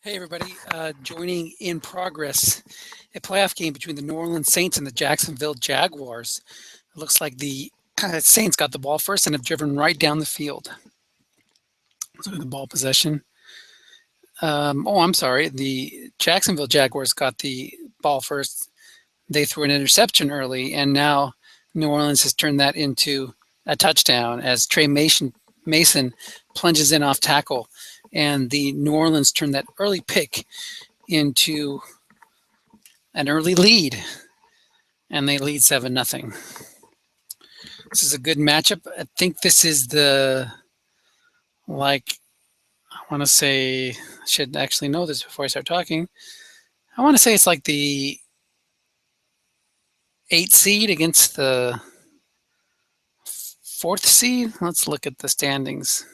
Hey everybody, joining in progress, a playoff game between the New Orleans Saints and the Jacksonville Jaguars. It looks like the Saints got the ball first and have driven right down the field. Let's look at the ball possession. I'm sorry. The Jacksonville Jaguars got the ball first. They threw an interception early, and now New Orleans has turned that into a touchdown as Mason plunges in off tackle, and the New Orleans turned that early pick into an early lead, and they lead 7-0. This is a good matchup. I think this is I want to say, I should actually know this before I start talking. I want to say it's like the 8 seed against the 4th seed. Let's look at the standings.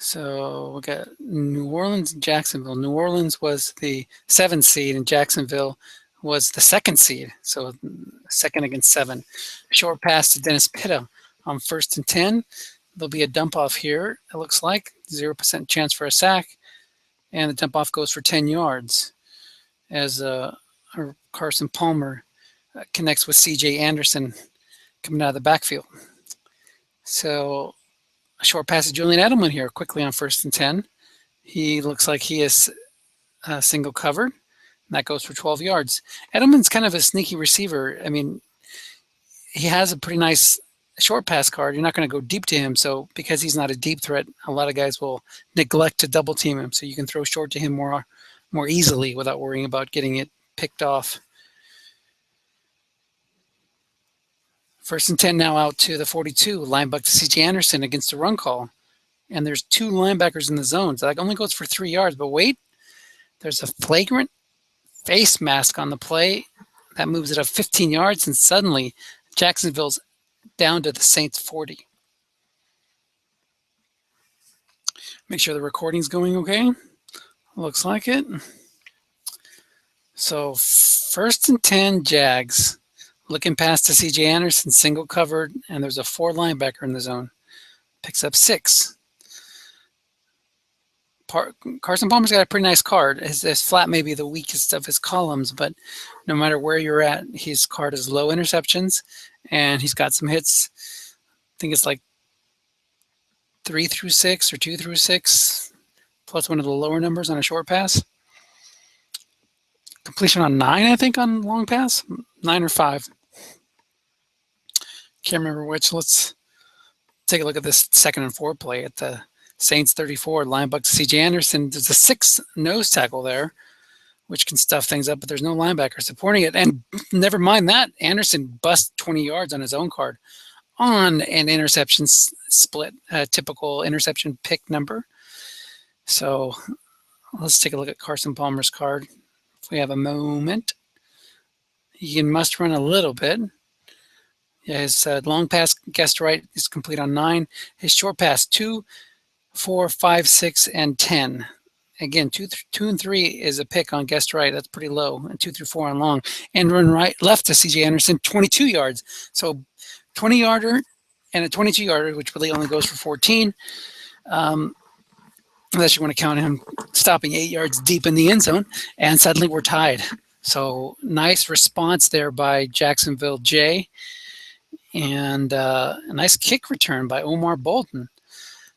So we got New Orleans and Jacksonville. New Orleans was the 7th seed and Jacksonville was the 2nd seed. So 2nd against 7. Short pass to Dennis Pitta on 1st and 10. There'll be a dump off here, it looks like. 0% chance for a sack. And the dump off goes for 10 yards as Carson Palmer connects with C.J. Anderson coming out of the backfield. So a short pass to Julian Edelman here quickly on 1st and 10. He looks like he is single covered, and that goes for 12 yards. Edelman's kind of a sneaky receiver. I mean, he has a pretty nice short pass card. You're not going to go deep to him, so because he's not a deep threat, a lot of guys will neglect to double team him, so you can throw short to him more easily without worrying about getting it picked off. 1st and 10 now out to the 42. Linebacker C.J. Anderson against the run call. And there's 2 linebackers in the zone. So that only goes for 3 yards. But wait, there's a flagrant face mask on the play. That moves it up 15 yards. And suddenly, Jacksonville's down to the Saints 40. Make sure the recording's going okay. Looks like it. So 1st and 10 Jags. Looking past to C.J. Anderson, single covered, and there's a 4 linebacker in the zone. Picks up 6. Carson Palmer's got a pretty nice card. His flat may be the weakest of his columns, but no matter where you're at, his card is low interceptions, and he's got some hits. I think it's like 3 through 6 or 2 through 6, plus one of the lower numbers on a short pass. Completion on 9, I think, on long pass. 9 or 5. Can't remember which. Let's take a look at this 2nd and 4 play at the Saints 34. Linebacker C.J. Anderson. There's a 6 nose tackle there, which can stuff things up, but there's no linebacker supporting it. And never mind that, Anderson busts 20 yards on his own card on an interception split, a typical interception pick number. So let's take a look at Carson Palmer's card. If we have a moment. He must run a little bit. Yeah, his long pass guessed right is complete on 9. His short pass 2, 4, 5, 6, and 10. Again, 2 and 3 is a pick on guessed right. That's pretty low. And 2 through 4 on long. And run left to C.J. Anderson, 22 yards. So 20-yarder and a 22-yarder, which really only goes for 14. Unless you want to count him stopping 8 yards deep in the end zone. And suddenly we're tied. So nice response there by Jacksonville J. And a nice kick return by Omar Bolton.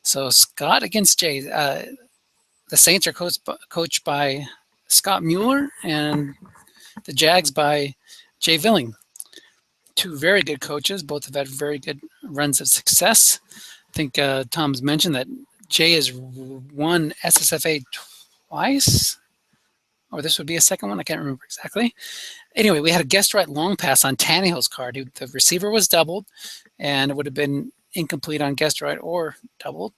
So Scott against Jay. The Saints are coached by Scott Mueller and the Jags by Jay Villing. 2 very good coaches. Both have had very good runs of success. I think Tom's mentioned that Jay has won SSFA twice. Or this would be a second one. I can't remember exactly. Anyway, we had a guessed right long pass on Tannehill's card. The receiver was doubled, and it would have been incomplete on guessed right or doubled.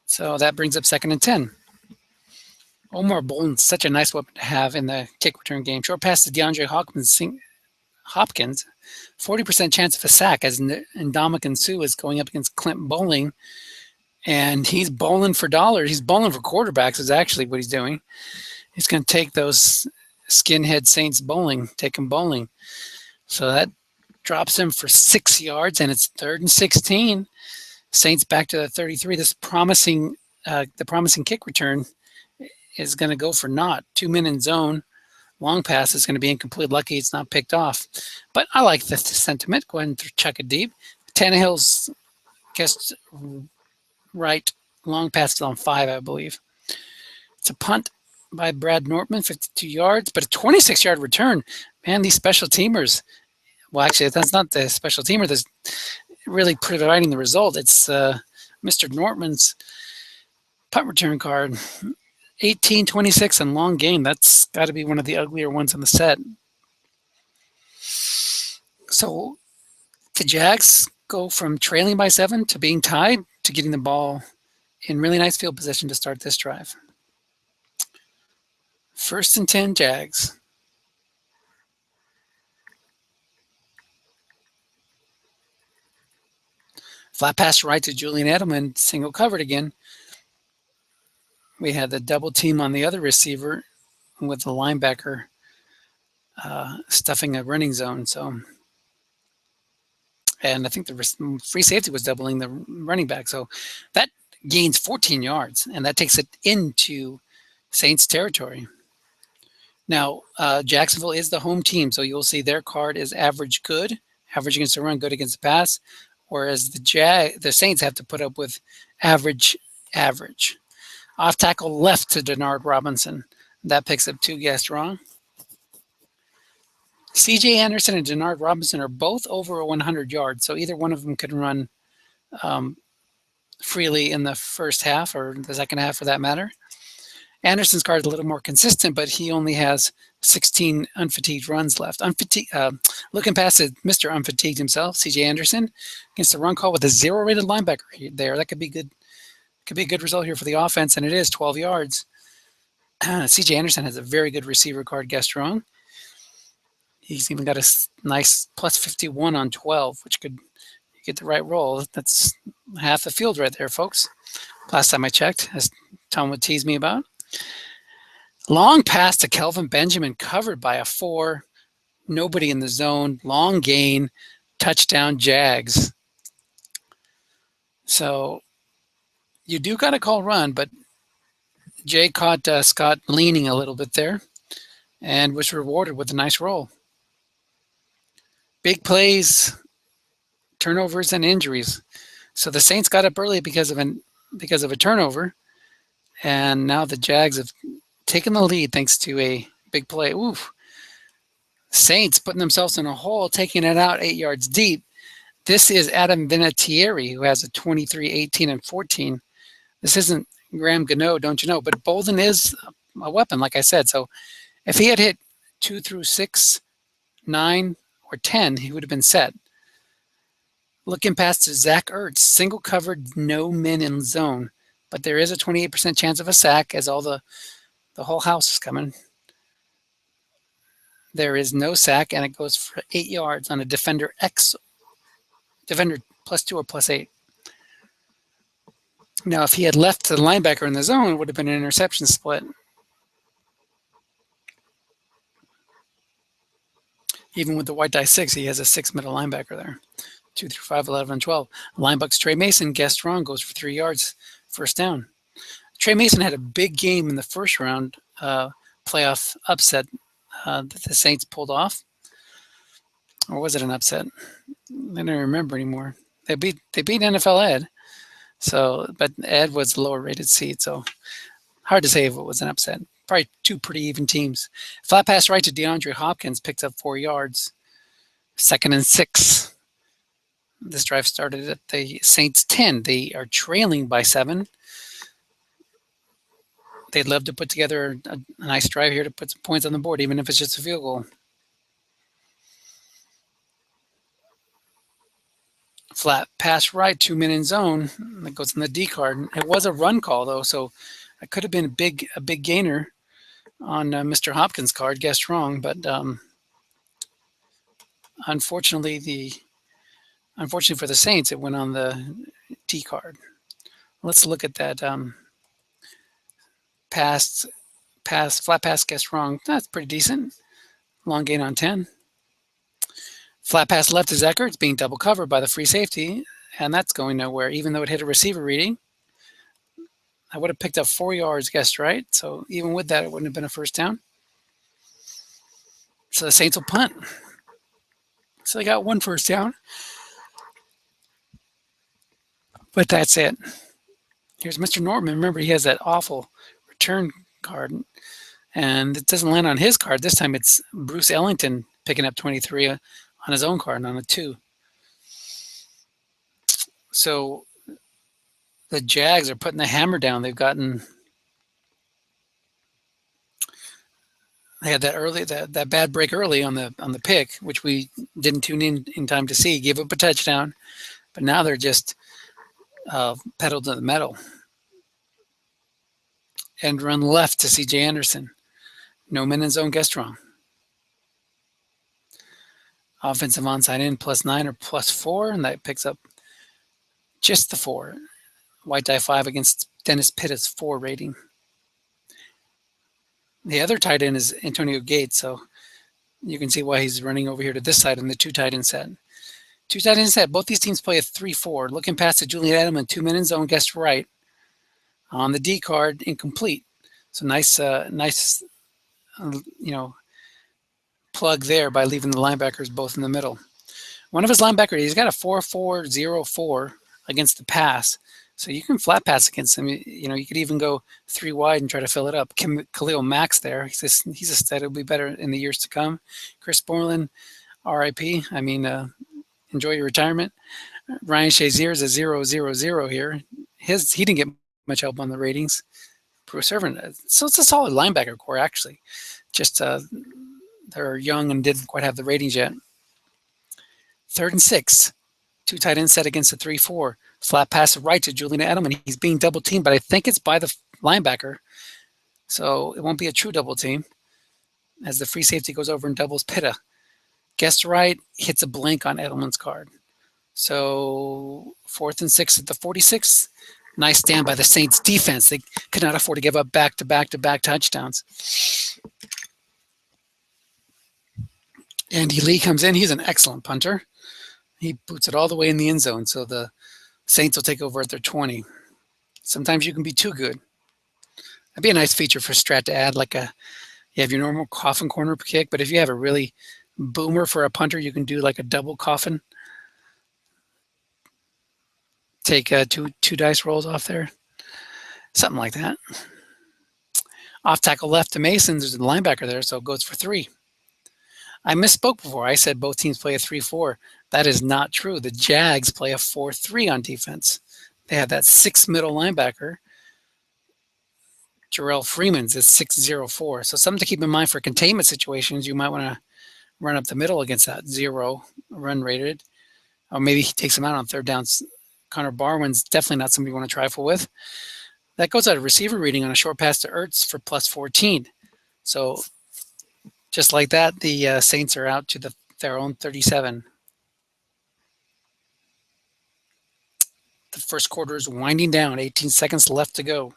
So that brings up 2nd and 10. Omar Bolton's such a nice weapon to have in the kick return game. Short pass to DeAndre Hopkins. 40% chance of a sack as Ndamukong Suh is going up against Clint Bowling. And he's bowling for dollars. He's bowling for quarterbacks is actually what he's doing. He's going to take those skinhead Saints bowling, take them bowling. So that drops him for 6 yards, and it's 3rd and 16. Saints back to the 33. This promising the promising kick return is going to go for naught. 2 men in zone. Long pass is going to be incomplete. Lucky it's not picked off. But I like the sentiment. Go ahead and chuck it deep. Tannehill's guessed right. Long pass is on 5, I believe. It's a punt by Brad Nortman, 52 yards, but a 26-yard return. Man, these special teamers. Well, actually, that's not the special teamer that's really providing the result. It's Mr. Nortman's punt return card. 18-26 and long gain. That's got to be one of the uglier ones on the set. So the Jags go from trailing by 7 to being tied to getting the ball in really nice field position to start this drive. 1st and 10, Jags. Flat pass right to Julian Edelman, single covered again. We had the double team on the other receiver with the linebacker stuffing a running zone. And I think the free safety was doubling the running back. So that gains 14 yards, and that takes it into Saints territory. Now, Jacksonville is the home team, so you'll see their card is average good, average against the run, good against the pass, whereas the Saints have to put up with average. Off tackle left to Denard Robinson. That picks up 2 guessed wrong. C.J. Anderson and Denard Robinson are both over 100 yards, so either one of them can run freely in the first half or the second half for that matter. Anderson's card is a little more consistent, but he only has 16 unfatigued runs left. Looking past it, Mr. Unfatigued himself, C.J. Anderson, against the run call with a 0-rated linebacker there. That could be good. Could be a good result here for the offense, and it is 12 yards. C.J. Anderson has a very good receiver card guessed wrong. He's even got a nice plus 51 on 12, which could get the right roll. That's half the field right there, folks. Last time I checked, as Tom would tease me about. Long pass to Kelvin Benjamin, covered by a 4. Nobody in the zone. Long gain. Touchdown, Jags. So you do got to call run, but Jay caught Scott leaning a little bit there and was rewarded with a nice roll. Big plays, turnovers, and injuries. So the Saints got up early because of a turnover, and now the Jags have taken the lead thanks to a big play. Oof. Saints putting themselves in a hole, taking it out 8 yards deep. This is Adam Vinatieri, who has a 23, 18, and 14. This isn't Graham Gano, don't you know? But Bolden is a weapon, like I said. So if he had hit 2 through 6, 9, or 10, he would have been set. Looking past to Zach Ertz, single covered, no men in zone. But there is a 28% chance of a sack as all the whole house is coming. There is no sack, and it goes for 8 yards on a defender plus 2 or plus 8. Now, if he had left the linebacker in the zone, it would have been an interception split. Even with the white die 6, he has a 6 middle linebacker there. 2 through 5, 11, and 12. Linebucks Trey Mason, guessed wrong, goes for 3 yards, first down. Trey Mason had a big game in the first round playoff upset that the Saints pulled off. Or was it an upset? I don't remember anymore. They beat NFL Ed. So, but Ed was the lower rated seed, so hard to say if it was an upset. Probably 2 pretty even teams. Flat pass right to DeAndre Hopkins, picked up 4 yards. 2nd and 6. This drive started at the Saints 10. They are trailing by 7. They'd love to put together a nice drive here to put some points on the board, even if it's just a field goal. Flat pass right, 2 men in zone. That goes in the D card. It was a run call, though, so it could have been a big gainer on Mr. Hopkins' card. Guessed wrong, but unfortunately for the Saints, it went on the D card. Let's look at that flat pass guessed wrong. That's pretty decent. Long gain on 10. Flat pass left to Zach Ertz, being double covered by the free safety, and that's going nowhere, even though it hit a receiver reading. I would have picked up 4 yards, guessed right. So even with that, it wouldn't have been a first down. So the Saints will punt. So they got 1 first down, but that's it. Here's Mr. Norman. Remember, he has that awful return card, and it doesn't land on his card. This time it's Bruce Ellington picking up 23 on his own card on a 2. So the Jags are putting the hammer down. They had that bad break early on the pick, which we didn't tune in time to see. Give up a touchdown, but now they're just pedal to the metal. And run left to C.J. Anderson. No men in zone, guessed wrong. Offensive onside in +9 or +4, and that picks up just the 4. White die 5 against Dennis Pitta's 4 rating. The other tight end is Antonio Gates, so you can see why he's running over here to this side in the 2 tight end set. 2 tight end set. Both these teams play a 3-4. Looking past to Julian Edelman, 2 men in zone, guessed right. On the D card, incomplete. So nice, plug there by leaving the linebackers both in the middle. One of his linebackers, he's got a 4.404 against the pass. So you can flat pass against him. You could even go 3 wide and try to fill it up. Khalil Mack's there. He's a stud. It'll be better in the years to come. Chris Borland, RIP. Enjoy your retirement. Ryan Shazier is a 0.00 here. He didn't get much help on the ratings. Bruce Irvin. So it's a solid linebacker core, actually. Just they're young and didn't quite have the ratings yet. 3rd and 6. 2 tight end set against a 3-4. Flat pass right to Julian Edelman. He's being double teamed, but I think it's by the linebacker. So it won't be a true double team as the free safety goes over and doubles Pitta. Guessed right, hits a blank on Edelman's card. So 4th and 6 at the 46. Nice stand by the Saints defense. They could not afford to give up back-to-back touchdowns. Andy Lee comes in. He's an excellent punter. He boots it all the way in the end zone, so the Saints will take over at their 20. Sometimes you can be too good. That'd be a nice feature for Strat to add, you have your normal coffin corner kick, but if you have a really boomer for a punter, you can do like a double coffin. Take 2 dice rolls off there. Something like that. Off tackle left to Mason. There's a linebacker there, so it goes for 3. I misspoke before. I said both teams play a 3-4. That is not true. The Jags play a 4-3 on defense. They have that 6 middle linebacker. Jarrell Freeman's is 6.04. So something to keep in mind for containment situations. You might want to run up the middle against that 0 run rated. Or maybe he takes him out on 3rd downs. Connor Barwin's definitely not somebody you want to trifle with. That goes out of receiver reading on a short pass to Ertz for +14. So just like that, the Saints are out to their own 37. The first quarter is winding down. 18 seconds left to go.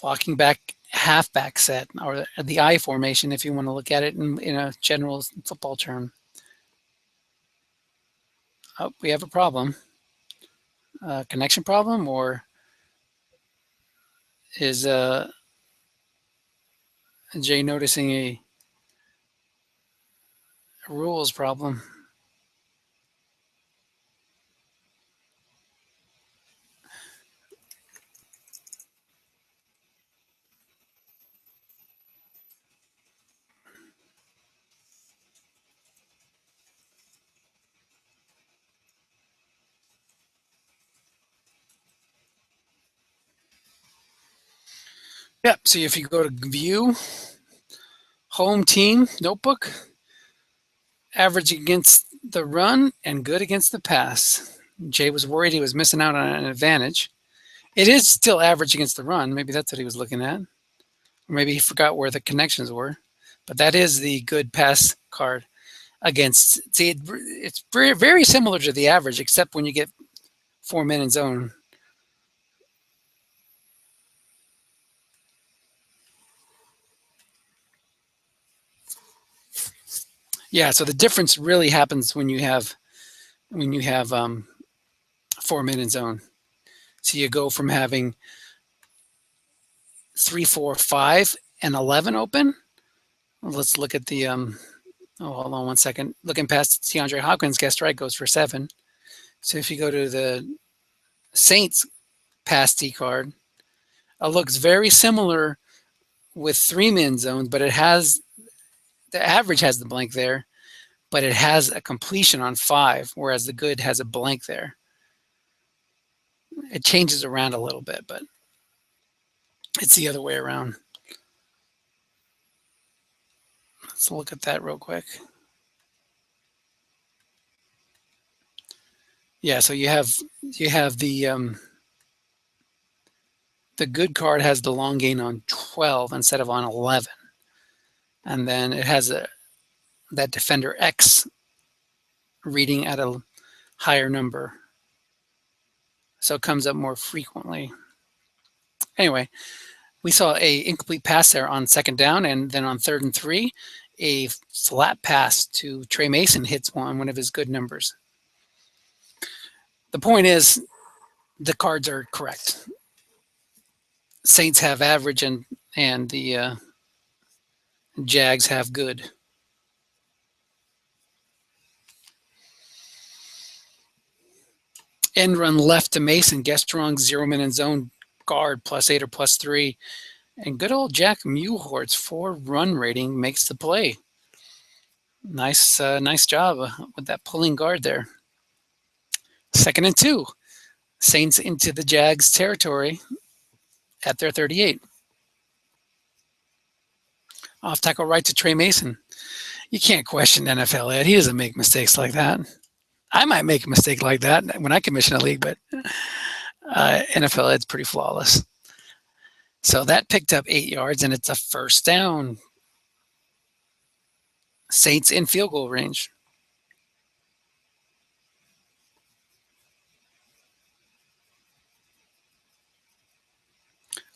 Blocking back halfback set, or the I formation, if you want to look at it in a general football term. Oh, we have a problem. Connection problem, or is Jay noticing a rules problem? Yep, so if you go to view, home team, notebook, average against the run and good against the pass. Jay was worried he was missing out on an advantage. It is still average against the run. Maybe that's what he was looking at. Or maybe he forgot where the connections were. But that is the good pass card against. See, it's very, very similar to the average, except when you get 4 men in zone. Yeah, so the difference really happens when you have 4 men in zone. So you go from having 3, 4, 5, and 11 open. Let's look at the oh, hold on one second. Looking past DeAndre Hopkins, guessed right, goes for 7. So if you go to the Saints pastee card, it looks very similar with 3-man zones, but it has the average has the blank there, but it has a completion on 5, whereas the good has a blank there. It changes around a little bit, but it's the other way around. Let's look at that real quick. Yeah, so you have the good card has the long gain on 12 instead of on 11, and then it has that defender X reading at a higher number, so it comes up more frequently. Anyway, we saw a incomplete pass there on 2nd down, and then on 3rd and 3, a flat pass to Trey Mason hits one of his good numbers. The point is, the cards are correct. Saints have average, and the Jags have good. End run left to Mason. Guess strong 0-man zone guard +8 or +3. And good old Jack Muhort's 4 run rating makes the play. Nice job with that pulling guard there. 2nd and 2. Saints into the Jags territory at their 38. Off tackle right to Trey Mason. You can't question NFL Ed. He doesn't make mistakes like that. I might make a mistake like that when I commission a league, but NFL Ed's pretty flawless. So that picked up 8 yards, and it's a 1st down. Saints in field goal range.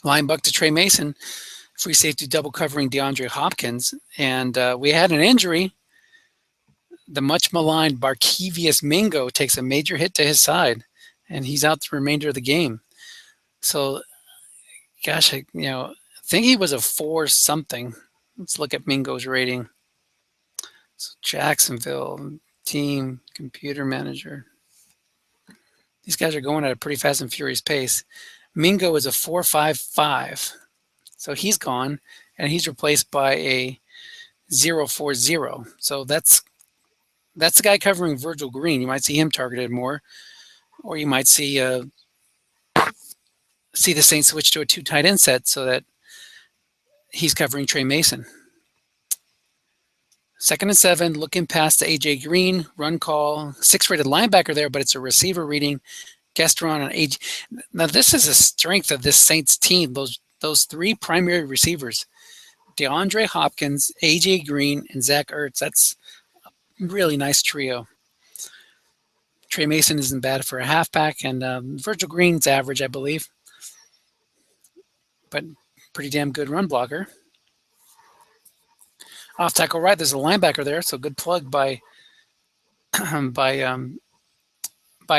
Line buck to Trey Mason. Free safety double covering DeAndre Hopkins. And we had an injury. The much maligned Barkevious Mingo takes a major hit to his side, and he's out the remainder of the game. So, gosh, I think he was a 4 something. Let's look at Mingo's rating. So Jacksonville, team, computer manager. These guys are going at a pretty fast and furious pace. Mingo is a 4.55. So he's gone, and he's replaced by a 0.40. So that's the guy covering Virgil Green. You might see him targeted more, or you might see the Saints switch to a 2 tight end set so that he's covering Trey Mason. 2nd and 7, looking past to A.J. Green, run call, 6-rated linebacker there, but it's a receiver reading. Guest run on A.J. Now, this is a strength of this Saints team, those 3 primary receivers, DeAndre Hopkins, A.J. Green, and Zach Ertz. That's a really nice trio. Trey Mason isn't bad for a halfback, and Virgil Green's average, I believe, but pretty damn good run blocker. Off tackle right, there's a linebacker there, so good plug by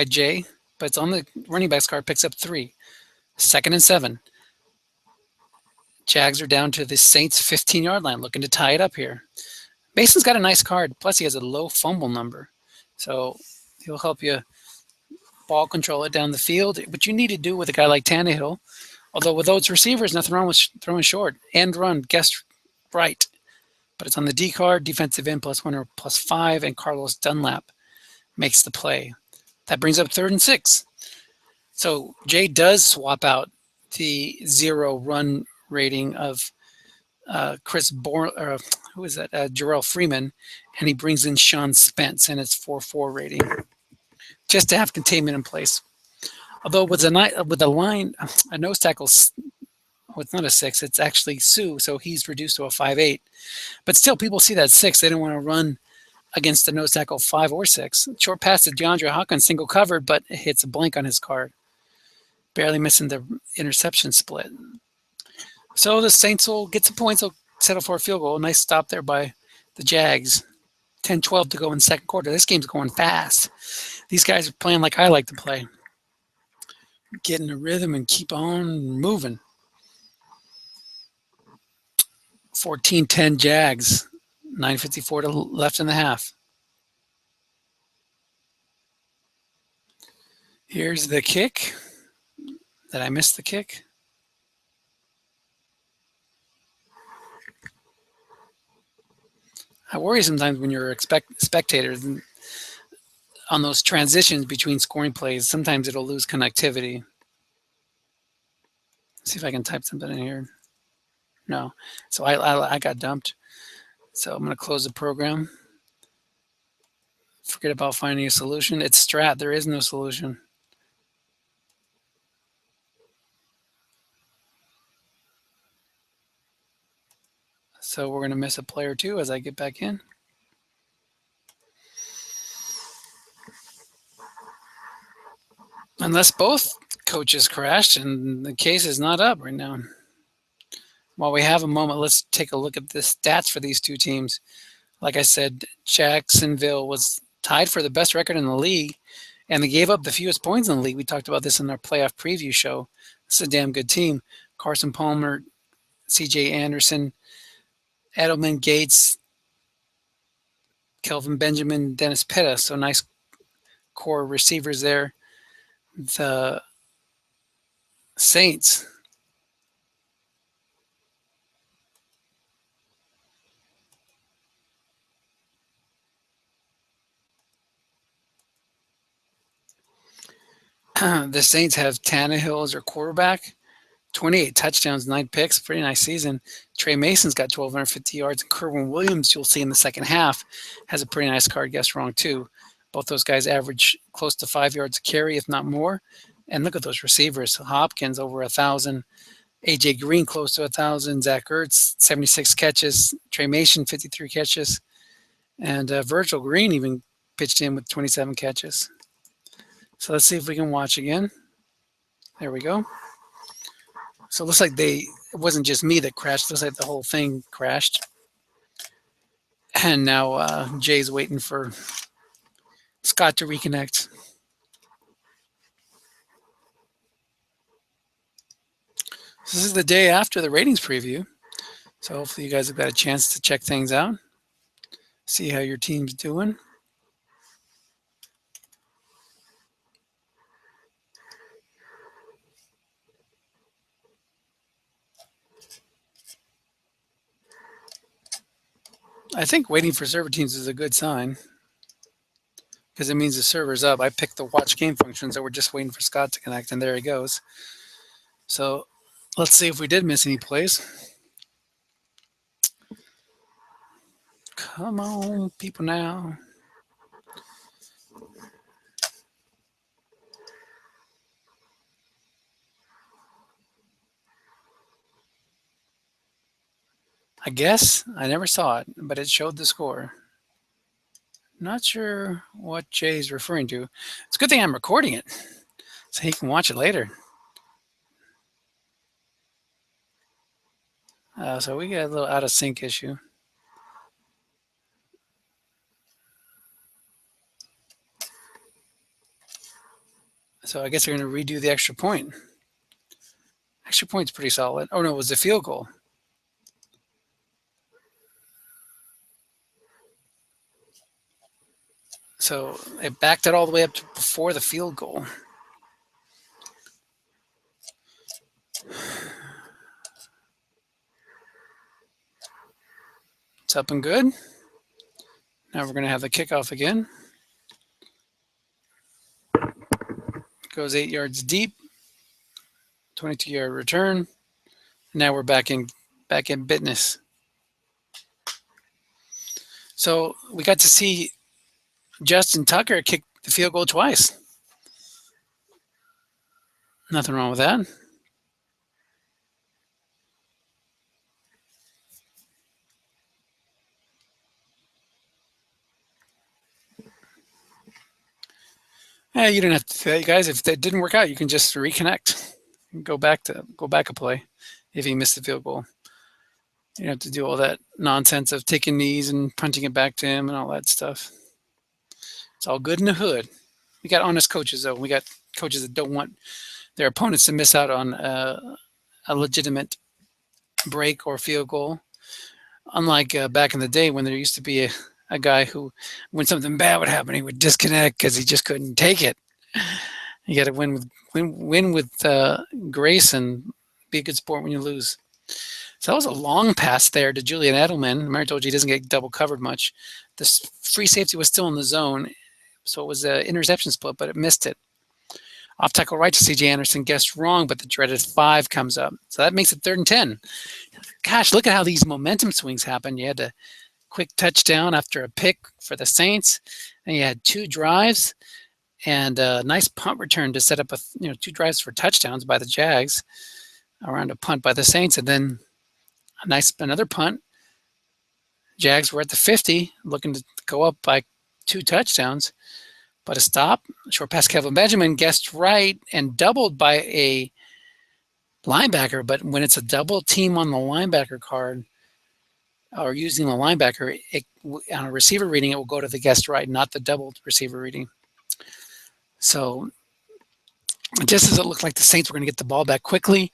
Jay, but it's on the running backs card, picks up 3. 2nd and 7. Jags are down to the Saints 15-yard line, looking to tie it up here. Mason's got a nice card, plus he has a low fumble number, so he'll help you ball control it down the field, which you need to do with a guy like Tannehill. Although with those receivers, nothing wrong with throwing short. And run, guess right. But it's on the D card, defensive end +1 or +5, and Carlos Dunlap makes the play. That brings up 3rd and 6. So Jay does swap out the 0 run rating of Jarrell Freeman, and he brings in Sean Spence, and it's 4.4 rating, just to have containment in place. Although with the line, a nose tackle, well, it's not a 6, it's actually Sue, so he's reduced to a 5.8. But still, people see that 6. They don't want to run against a nose tackle 5 or 6. Short pass to DeAndre Hopkins, single covered, but it hits a blank on his card. Barely missing the interception split. So the Saints will get some points. They'll settle for a field goal. Nice stop there by the Jags. 10-12 to go in the 2nd quarter. This game's going fast. These guys are playing like I like to play. get in a rhythm and keep on moving. 14-10 Jags, 9:54 to left in the half. Here's the kick. Did I miss the kick? I worry sometimes when you're spectators on those transitions between scoring plays. Sometimes it'll lose connectivity. Let's see if I can type something in here. No. So I got dumped. So I'm going to close the program. Forget about finding a solution. It's strat. There is no solution. So we're going to miss a play or two as I get back in. Unless both coaches crashed and the case is not up right now. While we have a moment, let's take a look at the stats for these two teams. Like I said, Jacksonville was tied for the best record in the league, and they gave up the fewest points in the league. We talked about this in our playoff preview show. It's a damn good team. Carson Palmer, C.J. Anderson, Edelman, Gates, Kelvin Benjamin, Dennis Pitta. So nice core receivers there. The Saints, the Saints have Tannehill as their quarterback, 28 touchdowns, 9 picks, pretty nice season. Trey Mason's got 1,250 yards, and Kerwin Williams, you'll see in the second half, has a pretty nice card. Guess wrong too. Both those guys average close to 5 yards a carry, if not more. And look at those receivers: Hopkins over 1,000, AJ Green close to 1,000, Zach Ertz 76 catches, Trey Mason 53 catches, and Virgil Green even pitched in with 27 catches. So let's see if we can watch again. There we go. So it looks like it wasn't just me that crashed. It looks like the whole thing crashed. And now Jay's waiting for Scott to reconnect. So this is the day after the ratings preview. So hopefully you guys have got a chance to check things out, see how your team's doing. I think waiting for server teams is a good sign because it means the server's up. I picked the watch game function, so we're just waiting for Scott to connect, and there he goes. So let's see if we did miss any plays. Come on, people now. I guess I never saw it, but it showed the score. Not sure what Jay's referring to. It's a good thing I'm recording it so he can watch it later. So we got a little out of sync issue. So I guess they're going to redo the extra point. Extra point's pretty solid. Oh, no, it was the field goal. So it backed it all the way up to before the field goal. It's up and good. Now we're going to have the kickoff again. Goes 8 yards deep. 22-yard return. Now we're back in business. So we got to see Justin Tucker kick the field goal twice. Nothing wrong with that. Yeah, you don't have to do that, you guys. If that didn't work out, you can just reconnect. Go back a play if you missed the field goal. You don't have to do all that nonsense of taking knees and punting it back to him and all that stuff. It's all good in the hood. We got honest coaches, though. We got coaches that don't want their opponents to miss out on a legitimate break or field goal. Unlike back in the day when there used to be a guy who, when something bad would happen, he would disconnect because he just couldn't take it. You got to win with grace and be a good sport when you lose. So that was a long pass there to Julian Edelman. Remember, I told you he doesn't get double covered much. This free safety was still in the zone, so it was an interception split, but it missed it. Off tackle right to C.J. Anderson, guessed wrong, but the dreaded 5 comes up. So that makes it 3rd and 10. Gosh, look at how these momentum swings happen. You had a quick touchdown after a pick for the Saints, and you had 2 drives and a nice punt return to set up 2 drives for touchdowns by the Jags around a punt by the Saints, and then another punt. Jags were at the 50, looking to go up by 2 touchdowns, but a stop. Short pass, Kelvin Benjamin guessed right and doubled by a linebacker. But when it's a double team on the linebacker card or using the linebacker, on a receiver reading, it will go to the guessed right, not the doubled receiver reading. So just as it looked like the Saints were going to get the ball back quickly,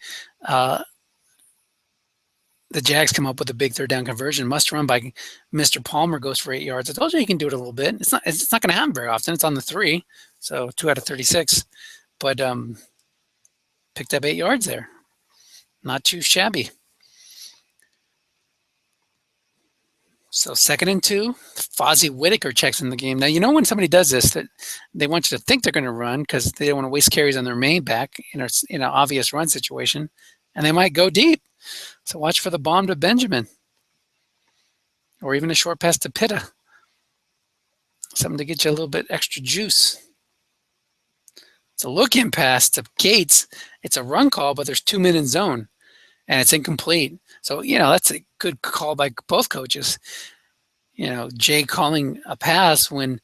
the Jags come up with a big 3rd down conversion. Must run by Mr. Palmer goes for 8 yards. I told you he can do it a little bit. It's not going to happen very often. It's on the 3, so 2 out of 36. But picked up 8 yards there. Not too shabby. So 2nd and 2. Fozzie Whitaker checks in the game. Now, you know when somebody does this, that they want you to think they're going to run because they don't want to waste carries on their main back in an obvious run situation, and they might go deep. So watch for the bomb to Benjamin or even a short pass to Pitta. Something to get you a little bit extra juice. It's a look-in pass to Gates. It's a run call, but there's 2 men in zone, and it's incomplete. So, that's a good call by both coaches. Jay calling a pass when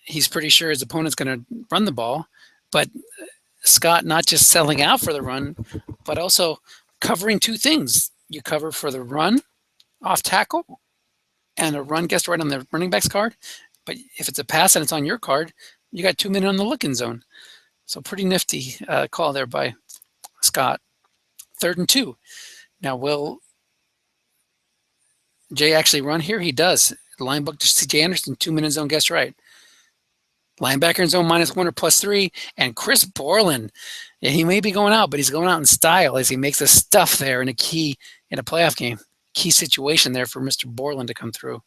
he's pretty sure his opponent's going to run the ball, but Scott not just selling out for the run, but also covering 2 things. You cover for the run off tackle and a run guessed right on the running back's card. But if it's a pass and it's on your card, you got 2 men on the look-in zone. So pretty nifty call there by Scott. 3rd and 2. Now, will Jay actually run here? He does. Line book to C.J. Anderson, 2 men in zone, guessed right. Linebacker in zone -1 or +3, and Chris Borland. Yeah, he may be going out, but he's going out in style as he makes a stuff there in a playoff game. Key situation there for Mr. Borland to come through.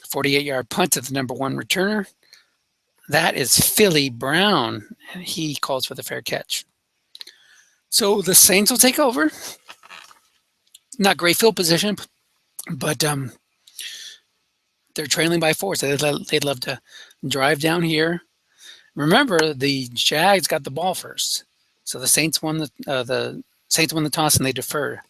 48-yard punt to the number 1 returner. That is Philly Brown, and he calls for the fair catch. So the Saints will take over. Not great field position, but they're trailing by 4, so they'd love to drive down here. Remember, the Jags got the ball first, so the Saints won the toss and they deferred.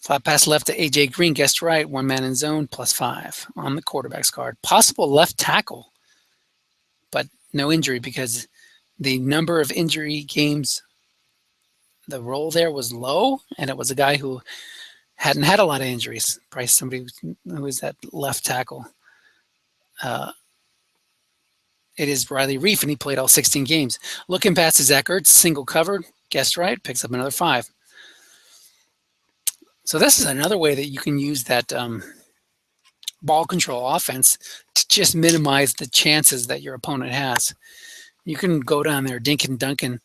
Flat pass left to A.J. Green, guessed right, 1 man in zone, +5 on the quarterback's card. Possible left tackle, but no injury because the number of injury games, the roll there was low, and it was a guy who hadn't had a lot of injuries. Probably somebody who was that left tackle. It is Riley Reif, and he played all 16 games. Looking past Zach Ertz, single covered, guessed right, picks up another 5. So this is another way that you can use that ball control offense to just minimize the chances that your opponent has. You can go down there dinking dunking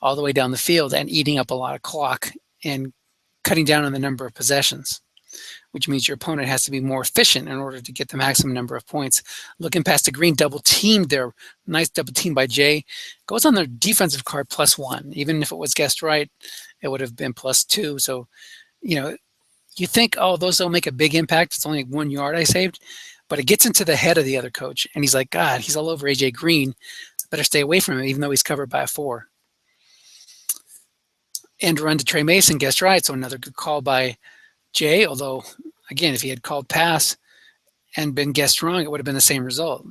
all the way down the field and eating up a lot of clock and cutting down on the number of possessions, which means your opponent has to be more efficient in order to get the maximum number of points. Looking past the green, double teamed there. Nice double team by Jay. Goes on their defensive card +1. Even if it was guessed right, it would have been +2. So, you think, oh, those don't make a big impact. It's only 1 yard I saved. But it gets into the head of the other coach. And he's like, God, he's all over A.J. Green. Better stay away from him, even though he's covered by a 4. End run to Trey Mason, guessed right. So another good call by Jay. Although, again, if he had called pass and been guessed wrong, it would have been the same result.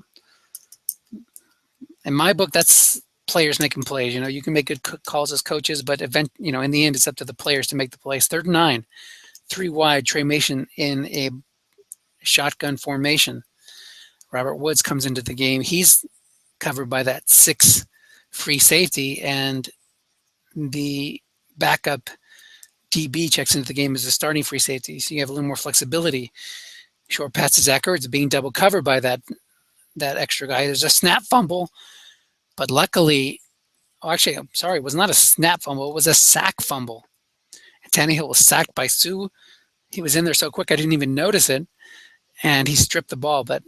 In my book, that's players making plays. You can make good calls as coaches, but in the end, it's up to the players to make the plays. 3rd and 9. 3 wide, Trey Mason in a shotgun formation. Robert Woods comes into the game. He's covered by that 6 free safety, and the backup DB checks into the game as a starting free safety, so you have a little more flexibility. Short pass to Zach Ertz being double covered by that extra guy. There's a snap fumble, but luckily, actually, I'm sorry, it was not a snap fumble. It was a sack fumble. Tannehill was sacked by Sue. He was in there so quick I didn't even notice it, and he stripped the ball, but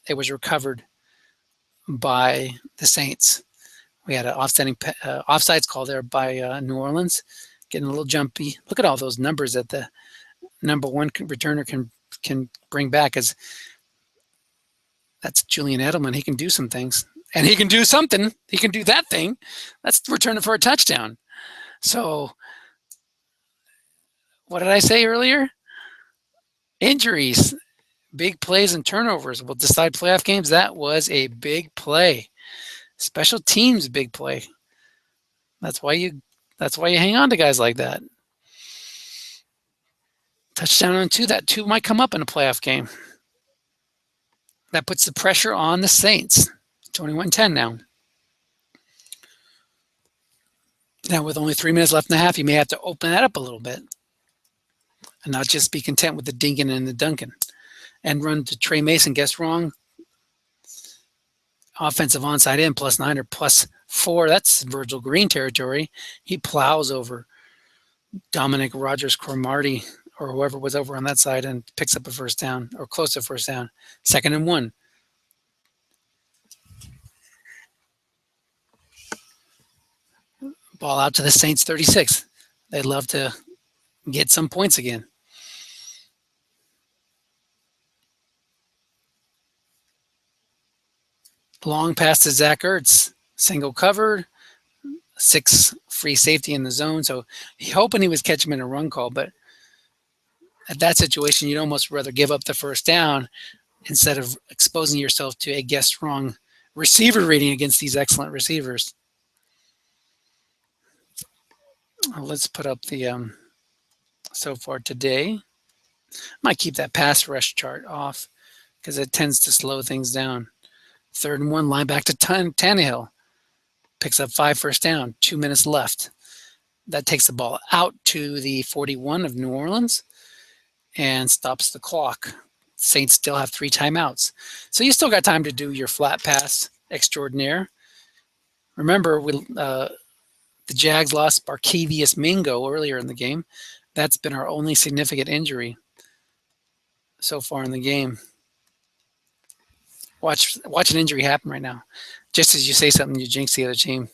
it was recovered by the Saints. We had an offsides call there by New Orleans, getting a little jumpy. Look at all those numbers that the number one returner can bring back. As that's Julian Edelman. He can do some things, and he can do something. He can do that thing. That's returning for a touchdown. So, what did I say earlier? Injuries, big plays, and turnovers will decide playoff games. That was a big play. Special teams, big play. That's why you hang on to guys like that. Touchdown on 2. That 2 might come up in a playoff game. That puts the pressure on the Saints. 21-10 now. Now, with only 3 minutes left in the half, you may have to open that up a little bit and not just be content with the dinking and the dunking. And run to Trey Mason. Guess wrong. Offensive onside in +9 or +4. That's Virgil Green territory. He plows over Dominic Rodgers-Cromartie or whoever was over on that side and picks up a first down or close to first down. 2nd and 1. Ball out to the Saints 36. They'd love to get some points again. Long pass to Zach Ertz. Single covered. 6 free safety in the zone. So hoping he was catching him in a run call, but at that situation, you'd almost rather give up the first down instead of exposing yourself to a guess wrong receiver rating against these excellent receivers. Let's put up the so far today. Might keep that pass rush chart off because it tends to slow things down. 3rd and 1, line back to Tannehill. Picks up 5 first down, 2 minutes left. That takes the ball out to the 41 of New Orleans and stops the clock. Saints still have 3 timeouts. So you still got time to do your flat pass extraordinaire. Remember, the Jags lost Barkevious Mingo earlier in the game. That's been our only significant injury so far in the game. Watch an injury happen right now. Just as you say something, you jinx the other team.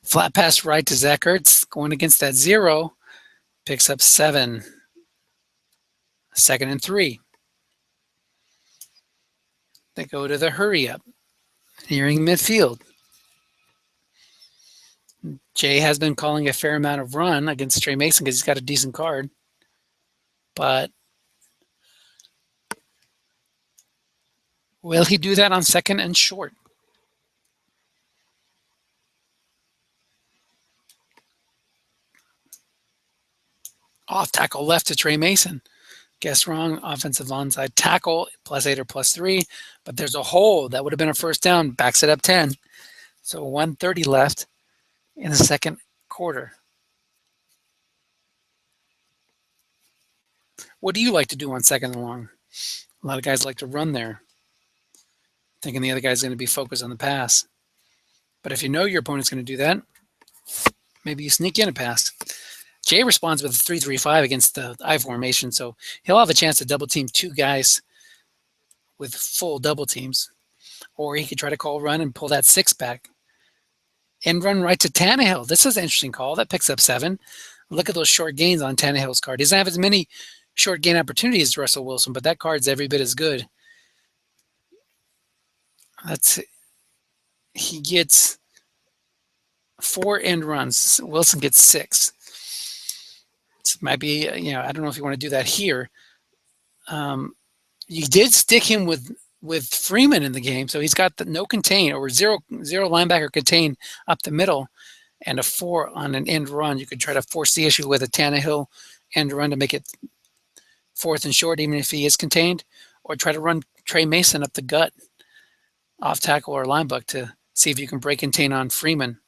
Flat pass right to Zach Ertz, going against that 0. Picks up 7. 2nd and 3. They go to the hurry up, nearing midfield. Jay has been calling a fair amount of run against Trey Mason because he's got a decent card. But will he do that on 2nd and short? Off tackle left to Trey Mason. Guess wrong. Offensive onside tackle, +8 or +3. But there's a hole. That would have been a first down. Backs it up 10. So 1:30 left in the second quarter. What do you like to do on 2nd and long? A lot of guys like to run there, thinking the other guy's going to be focused on the pass. But if you know your opponent's going to do that, maybe you sneak in a pass. Jay responds with a 3-3-5 against the I formation, so he'll have a chance to double team 2 guys with full double teams. Or he could try to call run and pull that 6 back. And run right to Tannehill. This is an interesting call. That picks up 7. Look at those short gains on Tannehill's card. He doesn't have as many short gain opportunities as Russell Wilson, but that card's every bit as good. He gets 4 end runs. Wilson gets 6. It might be, I don't know if you want to do that here. You did stick him with Freeman in the game, so he's got the no contain or zero linebacker contain up the middle, and a 4 on an end run. You could try to force the issue with a Tannehill end run to make it 4th and short, even if he is contained, or try to run Trey Mason up the gut off tackle or linebacker to see if you can break contain on Freeman.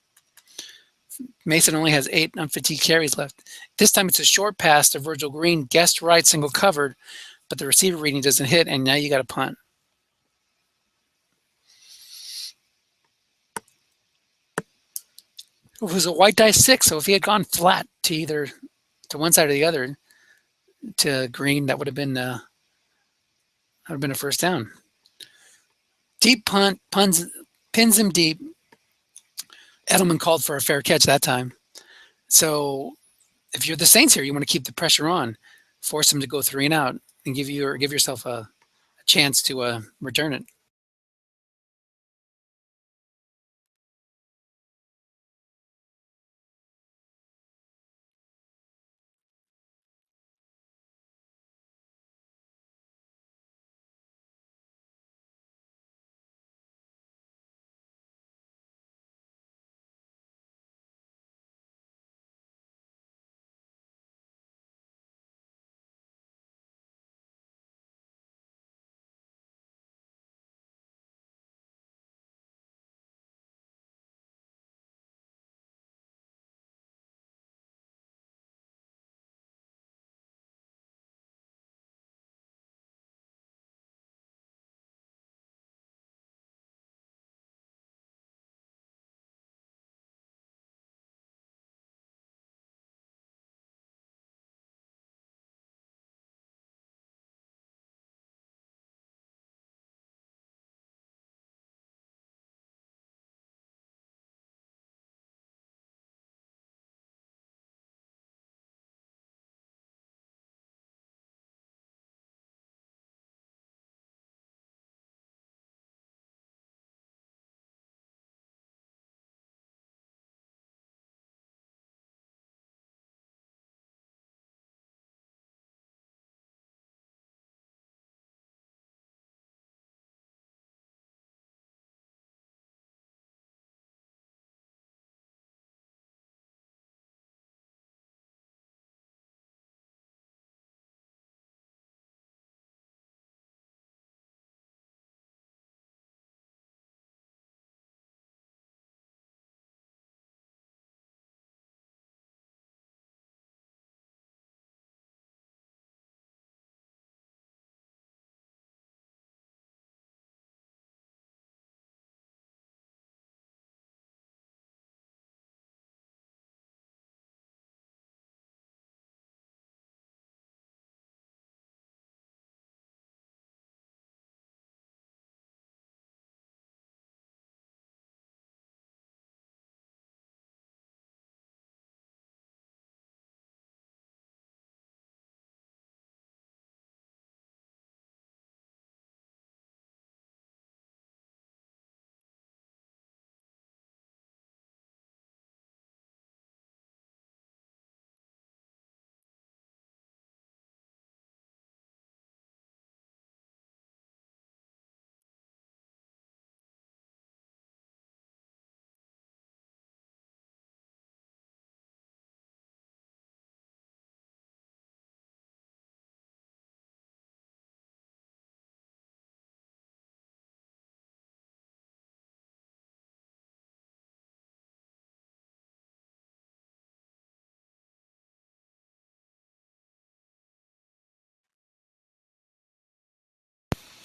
Mason only has 8 unfatigued carries left. This time it's a short pass to Virgil Green, guessed right, single covered, but the receiver reading doesn't hit, and now you got to punt. It was a white die 6, so if he had gone flat to either to one side or the other to Green, that would have been a first down. Deep punt, pins him deep. Edelman called for a fair catch that time. So if you're the Saints here, you want to keep the pressure on, force them to go 3 and out, and give yourself a chance to return it.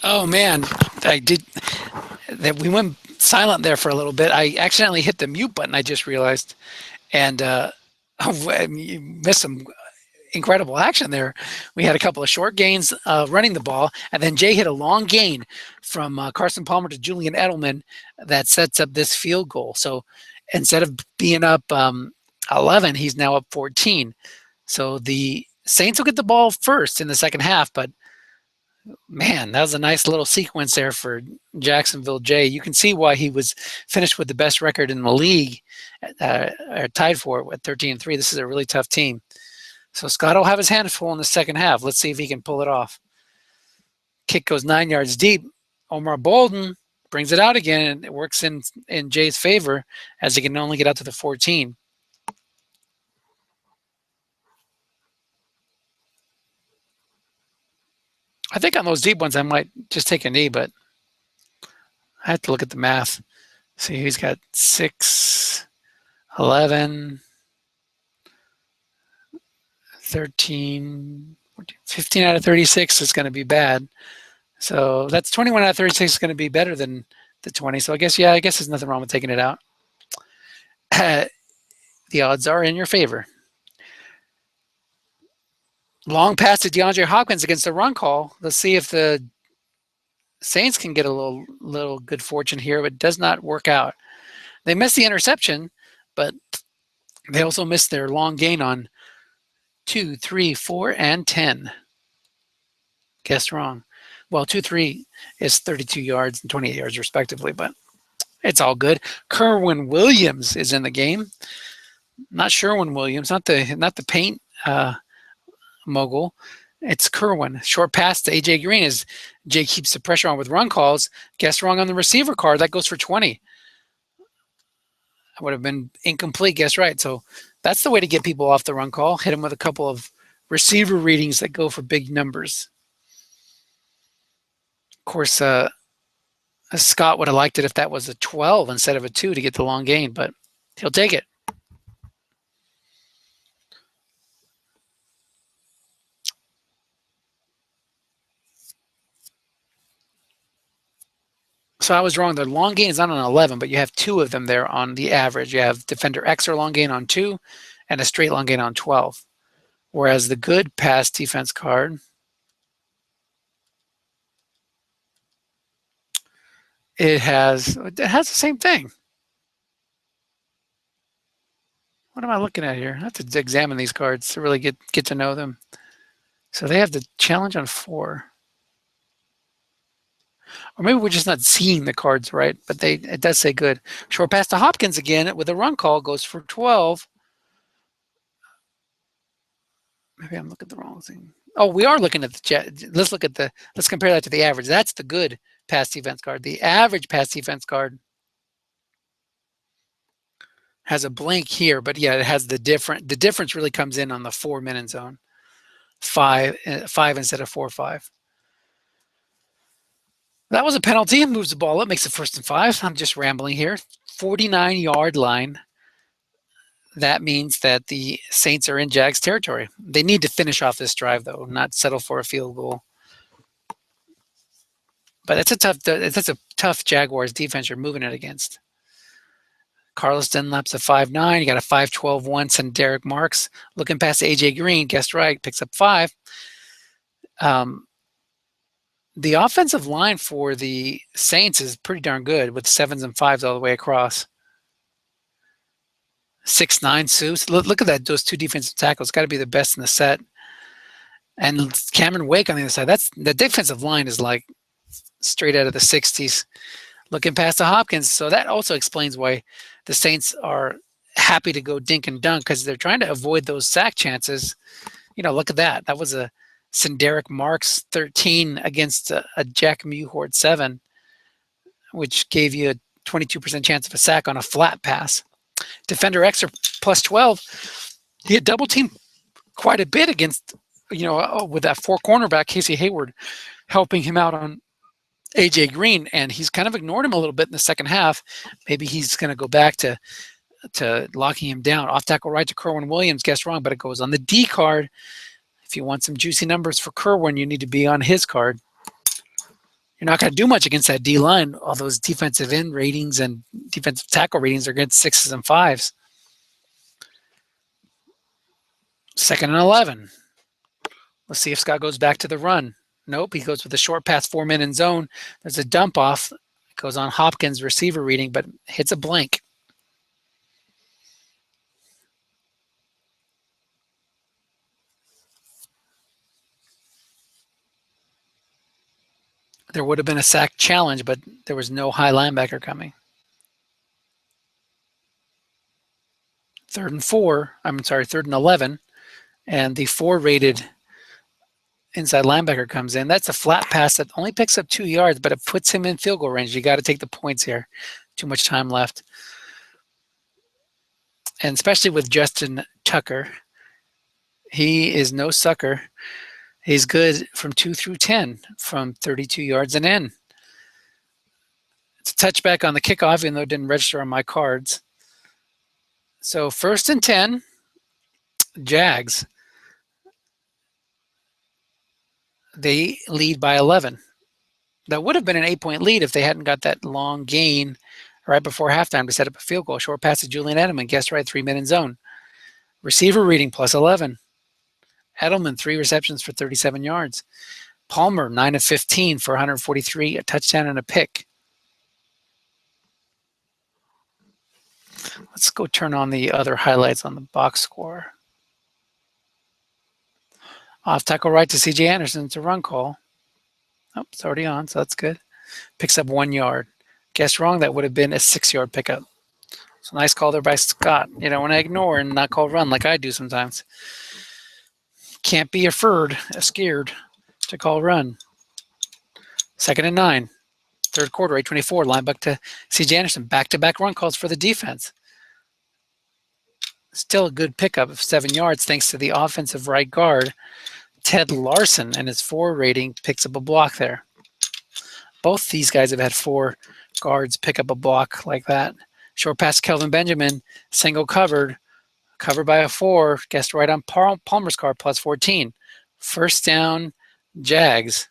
Oh man, I did that. We went silent there for a little bit. I accidentally hit the mute button. I just realized, and you missed some incredible action there. We had a couple of short gains running the ball, and then Jay hit a long gain from Carson Palmer to Julian Edelman that sets up this field goal. So instead of being up 11, he's now up 14. So the Saints will get the ball first in the second half, but man, that was a nice little sequence there for Jacksonville Jay. You can see why he was finished with the best record in the league, tied for it with 13-3. This is a really tough team. So Scott will have his hands full in the second half. Let's see if he can pull it off. Kick goes 9 yards deep. Omar Bolden brings it out again, and it works in Jay's favor as he can only get out to the 14. I think on those deep ones, I might just take a knee, but I have to look at the math. See, he's got 6, 11, 13, 14, 15 out of 36 is going to be bad. So that's 21 out of 36 is going to be better than the 20. So I guess, yeah, I guess there's nothing wrong with taking it out. The odds are in your favor. Long pass to DeAndre Hopkins against the run call. Let's see if the Saints can get a little good fortune here, but it does not work out. They missed the interception, but they also missed their long gain on 2, 3, 4, and 10. Guessed wrong. Well, 2, 3 is 32 yards and 28 yards respectively, but it's all good. Kerwin Williams is in the game. Not Sherwin Williams, not the paint mogul. It's Kerwin. Short pass to AJ Green as Jay keeps the pressure on with run calls. Guessed wrong on the receiver card. That goes for 20. I would have been incomplete. Guess right. So that's the way to get people off the run call. Hit them with a couple of receiver readings that go for big numbers. Of course, Scott would have liked it if that was a 12 instead of a 2 to get the long gain, but he'll take it. So I was wrong. The long gain is not on 11, but you have 2 of them there on the average. You have defender X or long gain on 2 and a straight long gain on 12. Whereas the good pass defense card, it has the same thing. What am I looking at here? I have to examine these cards to really get to know them. So they have the challenge on 4. Or maybe we're just not seeing the cards right, but it does say good. Short pass to Hopkins again with a run call goes for 12. Maybe I'm looking at the wrong thing. Oh, we are looking at the let's compare that to the average. That's the good pass defense card. The average pass defense card has a blank here, but yeah, it has the difference really comes in on the 4-minute zone. 5 instead of 4-5. That was a penalty. Moves the ball up, makes it 1st and 5. I'm just rambling here. 49-yard line. That means that the Saints are in Jags territory. They need to finish off this drive, though, not settle for a field goal. But that's a tough Jaguars defense you're moving it against. Carlos Dunlap's a 5'9". You got a 5'12" send Derek Marks. Looking past AJ Green, guessed right, picks up 5. The offensive line for the Saints is pretty darn good with 7s and 5s all the way across. 6'9" Seuss. Look at that. Those 2 defensive tackles. Got to be the best in the set. And Cameron Wake on the other side. The defensive line is like straight out of the 60s. Looking past the Hopkins. So that also explains why the Saints are happy to go dink and dunk, because they're trying to avoid those sack chances. Look at that. That was a Derek Marks 13 against a Jack Mewhort 7, which gave you a 22% chance of a sack on a flat pass. Defender X or plus 12. He had double teamed quite a bit against, with that 4 cornerback, Casey Hayward, helping him out on AJ Green, and he's kind of ignored him a little bit in the second half. Maybe he's going to go back to locking him down. Off tackle right to Kerwin Williams, guessed wrong, but it goes on the D card. If you want some juicy numbers for Kerwin, you need to be on his card. You're not going to do much against that D line. All those defensive end ratings and defensive tackle ratings are against 6s and 5s. 2nd and 11. Let's see if Scott goes back to the run. Nope, he goes with a short pass, 4-minute zone. There's a dump off. It goes on Hopkins' receiver reading, but hits a blank. There would have been a sack challenge, but there was no high linebacker coming. 3rd and 4. I'm sorry, 3rd and 11. And the 4-rated inside linebacker comes in. That's a flat pass that only picks up 2 yards, but it puts him in field goal range. You got to take the points here. Too much time left. And especially with Justin Tucker, he is no sucker. He's good from 2 through 10 from 32 yards and in. It's a touchback on the kickoff, even though it didn't register on my cards. So 1st and 10, Jags. They lead by 11. That would have been an 8-point lead if they hadn't got that long gain right before halftime to set up a field goal. Short pass to Julian Edelman, guessed right, 3-minute zone. Receiver reading plus 11. Edelman, 3 receptions for 37 yards. Palmer, 9 of 15 for 143, a touchdown and a pick. Let's go turn on the other highlights on the box score. Off tackle right to C.J. Anderson. It's a run call. Oh, it's already on, so that's good. Picks up 1 yard. Guessed wrong, that would have been a 6-yard pickup. So nice call there by Scott. You don't want to ignore and not call run like I do sometimes. Can't be scared to call run. 2nd and 9. 3rd quarter, 8:24. Line back to C.J. Anderson. Back-to-back run calls for the defense. Still a good pickup of 7 yards thanks to the offensive right guard, Ted Larson, and his 4 rating picks up a block there. Both these guys have had 4 guards pick up a block like that. Short pass Kelvin Benjamin, single covered by a 4, guessed right on Palmer's card, plus 14. 1st down, Jags.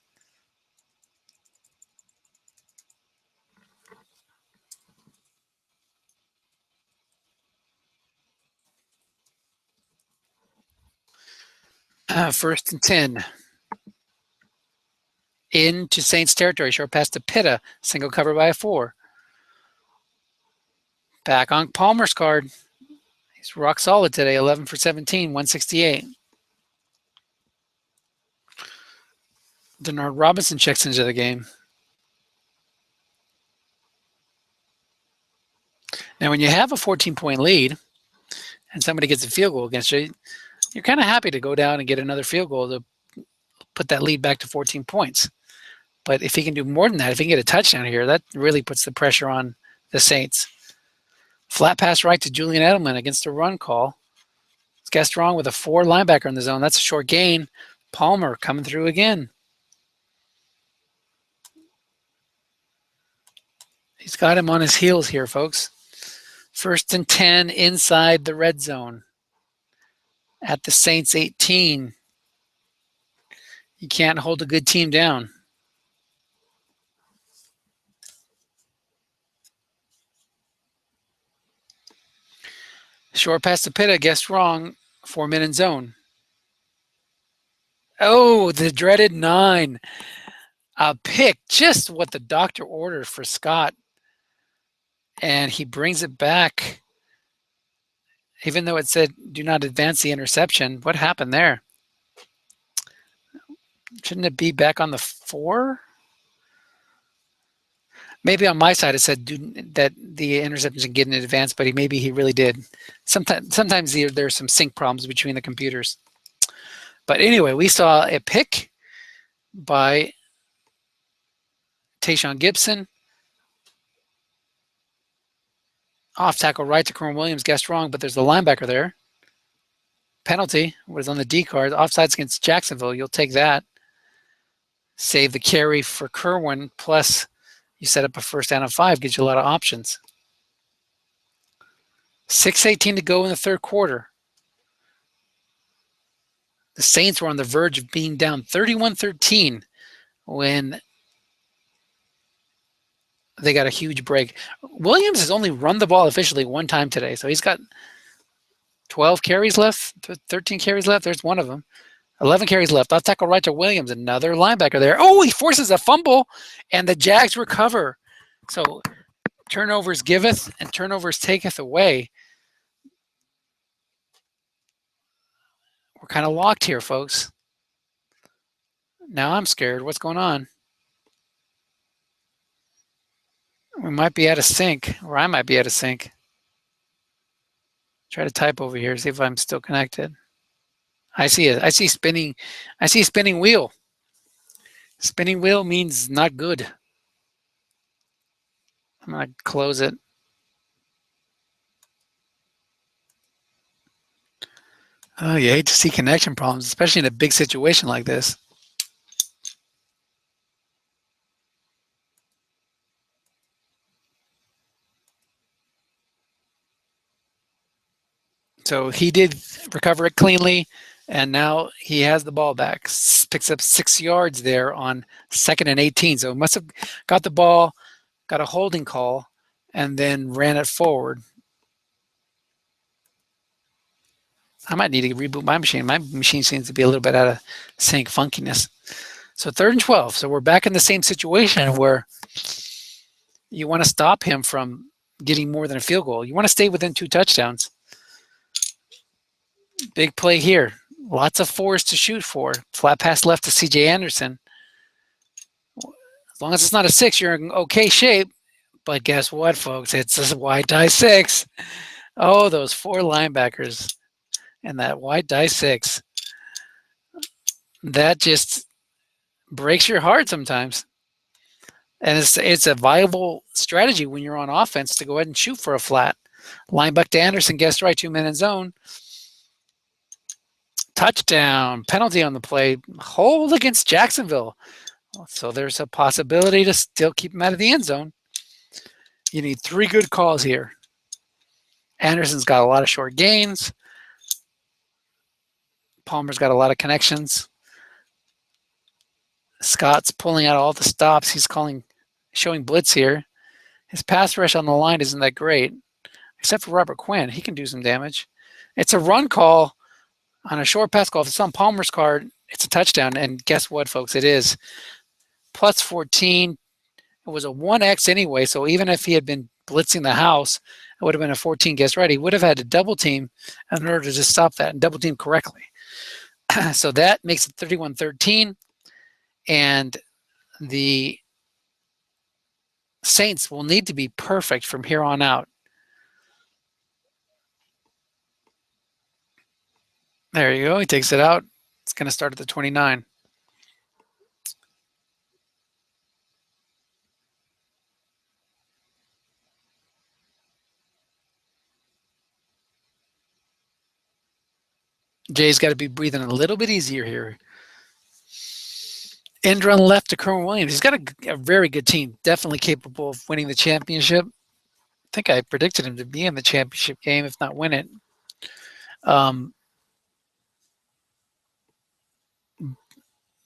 First and 10. Into Saints territory. Short pass to Pitta. Single cover by a 4. Back on Palmer's card. He's rock solid today. 11 for 17, 168. Denard Robinson checks into the game. Now, when you have a 14-point lead and somebody gets a field goal against you, you're kind of happy to go down and get another field goal to put that lead back to 14 points. But if he can do more than that, if he can get a touchdown here, that really puts the pressure on the Saints. Flat pass right to Julian Edelman against a run call. It's guessed wrong with a 4 linebacker in the zone. That's a short gain. Palmer coming through again. He's got him on his heels here, folks. 1st and 10 inside the red zone at the Saints 18. You can't hold a good team down. Short pass to Pitta, guessed wrong, 4-minute zone. Oh, the dreaded 9. A pick, just what the doctor ordered for Scott. And he brings it back. Even though it said, do not advance the interception. What happened there? Shouldn't it be back on the 4? Maybe on my side it said that the interception get in advance, but maybe he really did. Sometimes there's some sync problems between the computers. But anyway, we saw a pick by Tayshaun Gibson. Off tackle right to Kerwin Williams, guessed wrong, but there's the linebacker there. Penalty was on the D card. Offsides against Jacksonville. You'll take that. Save the carry for Kerwin, plus you set up a 1st down and 5, gives you a lot of options. 6:18 to go in the 3rd quarter. The Saints were on the verge of being down 31-13 when they got a huge break. Williams has only run the ball officially 1 time today, so he's got 12 carries left, 13 carries left. There's one of them. 11 carries left. Off tackle right to Williams, another linebacker there. Oh, he forces a fumble, and the Jags recover. So turnovers giveth and turnovers taketh away. We're kind of locked here, folks. Now I'm scared. What's going on? We might be out of sync, or I might be out of sync. Try to type over here, see if I'm still connected. I see it. I see spinning wheel. Spinning wheel means not good. I'm going to close it. Oh, you hate to see connection problems, especially in a big situation like this. So he did recover it cleanly, and now he has the ball back. Picks up 6 yards there on 2nd and 18. So must have got the ball, got a holding call, and then ran it forward. I might need to reboot my machine. My machine seems to be a little bit out of sync funkiness. So 3rd and 12. So we're back in the same situation where you want to stop him from getting more than a field goal. You want to stay within 2 touchdowns. Big play here. Lots of 4s to shoot for. Flat pass left to CJ Anderson. As long as it's not a 6, you're in okay shape. But guess what, folks? It's a white die 6. Oh, those 4 linebackers and that white die 6. That just breaks your heart sometimes. And it's a viable strategy when you're on offense to go ahead and shoot for a flat. Line back to Anderson, guess right, 2-man in zone. Touchdown, penalty on the play, hold against Jacksonville. So there's a possibility to still keep him out of the end zone. You need 3 good calls here. Anderson's got a lot of short gains. Palmer's got a lot of connections. Scott's pulling out all the stops. He's showing blitz here. His pass rush on the line isn't that great, except for Robert Quinn. He can do some damage. It's a run call on a short pass call. If it's on Palmer's card, it's a touchdown. And guess what, folks? It is plus 14. It was a 1X anyway, so even if he had been blitzing the house, it would have been a 14 guess right. He would have had to double team in order to just stop that and double team correctly. So that makes it 31-13. And the Saints will need to be perfect from here on out. There you go. He takes it out. It's going to start at the 29. Jay's got to be breathing a little bit easier here. End run left to Kerwin Williams. He's got a very good team, definitely capable of winning the championship. I think I predicted him to be in the championship game, if not win it.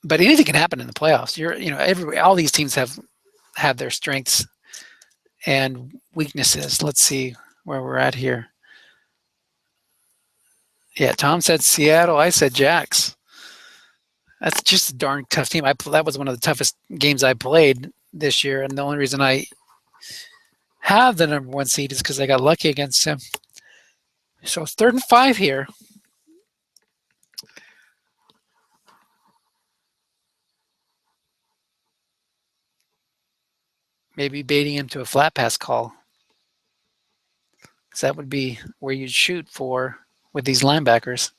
But anything can happen in the playoffs. All these teams have their strengths and weaknesses. Let's see where we're at here. Yeah, Tom said Seattle. I said Jacks. That's just a darn tough team. That was one of the toughest games I played this year, and the only reason I have the number 1 seed is because I got lucky against him. So it's 3rd and 5 here. Maybe baiting him to a flat pass call. Because that would be where you'd shoot for with these linebackers.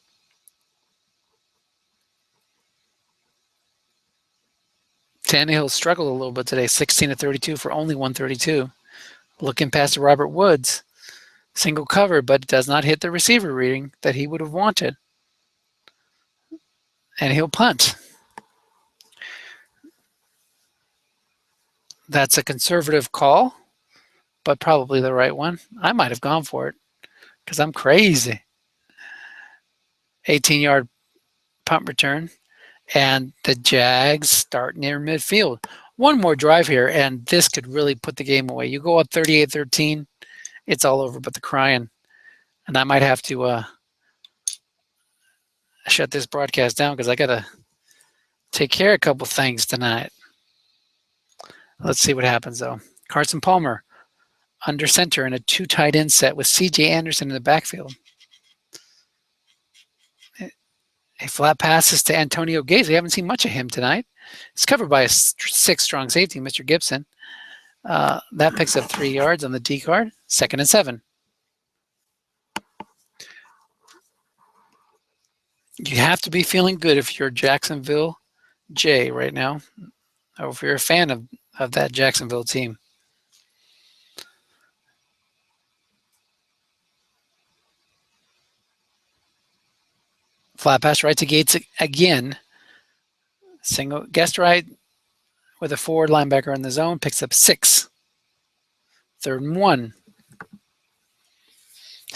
Tannehill struggled a little bit today, 16-32 for only 132. Looking past Robert Woods. Single cover, but it does not hit the receiver reading that he would have wanted. And he'll punt. That's a conservative call, but probably the right one. I might have gone for it because I'm crazy. 18-yard punt return. And the Jags start near midfield. One more drive here, and this could really put the game away. You go up 38-13, it's all over but the crying. And I might have to shut this broadcast down because I got to take care of a couple things tonight. Let's see what happens, though. Carson Palmer under center in a 2 tight end set with C.J. Anderson in the backfield. A flat passes to Antonio Gates. We haven't seen much of him tonight. It's covered by a 6 strong safety, Mr. Gibson. That picks up 3 yards on the D card. 2nd and 7. You have to be feeling good if you're Jacksonville J right now, or if you're a fan of that Jacksonville team. Flat pass right to Gates again. Single guest right with a forward linebacker in the zone, picks up 6. 3rd and 1.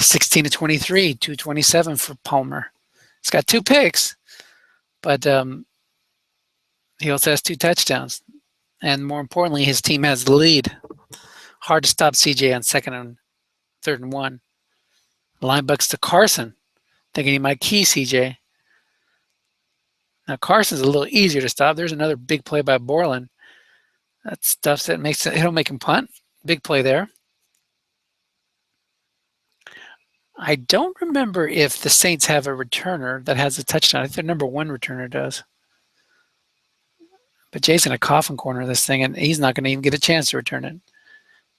16 to 23, 227 for Palmer. He's got 2 picks, but he also has 2 touchdowns. And more importantly, his team has the lead. Hard to stop CJ on 2nd and 3rd and 1. Line bucks to Carson, thinking he might key CJ. Now Carson's a little easier to stop. There's another big play by Borland. That stuff that makes it, it'll make him punt. Big play there. I don't remember if the Saints have a returner that has a touchdown. I think their number 1 returner does. But Jay's going to coffin corner this thing, and he's not going to even get a chance to return it.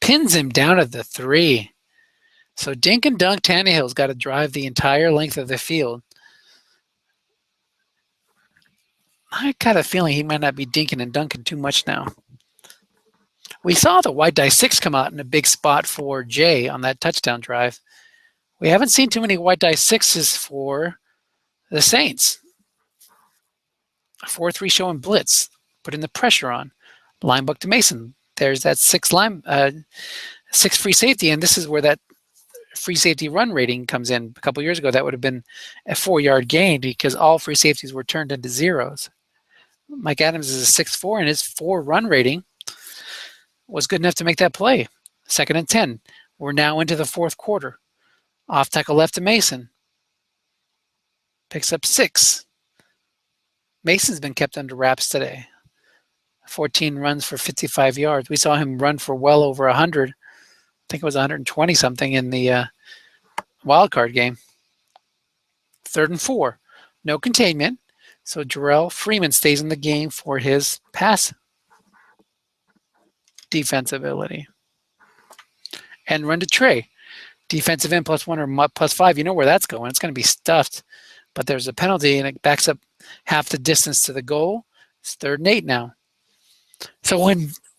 Pins him down at the 3. So dink and dunk Tannehill's got to drive the entire length of the field. I got a feeling he might not be dinking and dunking too much now. We saw the white die 6 come out in a big spot for Jay on that touchdown drive. We haven't seen too many white die 6s for the Saints. 4-3 showing blitz, putting the pressure on. Line buck to Mason. There's that 6 free safety, and this is where that free safety run rating comes in. A couple years ago, that would have been a 4-yard gain because all free safeties were turned into zeros. Mike Adams is a 6'4", and his 4 run rating was good enough to make that play. 2nd and 10. We're now into the 4th quarter. Off tackle left to Mason. Picks up 6. Mason's been kept under wraps today. 14 runs for 55 yards. We saw him run for well over 100. I think it was 120 something in the wild card game. 3rd and 4. No containment. So Jarrell Freeman stays in the game for his pass defense ability. And run to Trey. Defensive end +1 or +5. You know where that's going. It's going to be stuffed. But there's a penalty, and it backs up half the distance to the goal. It's 3rd and 8 now. So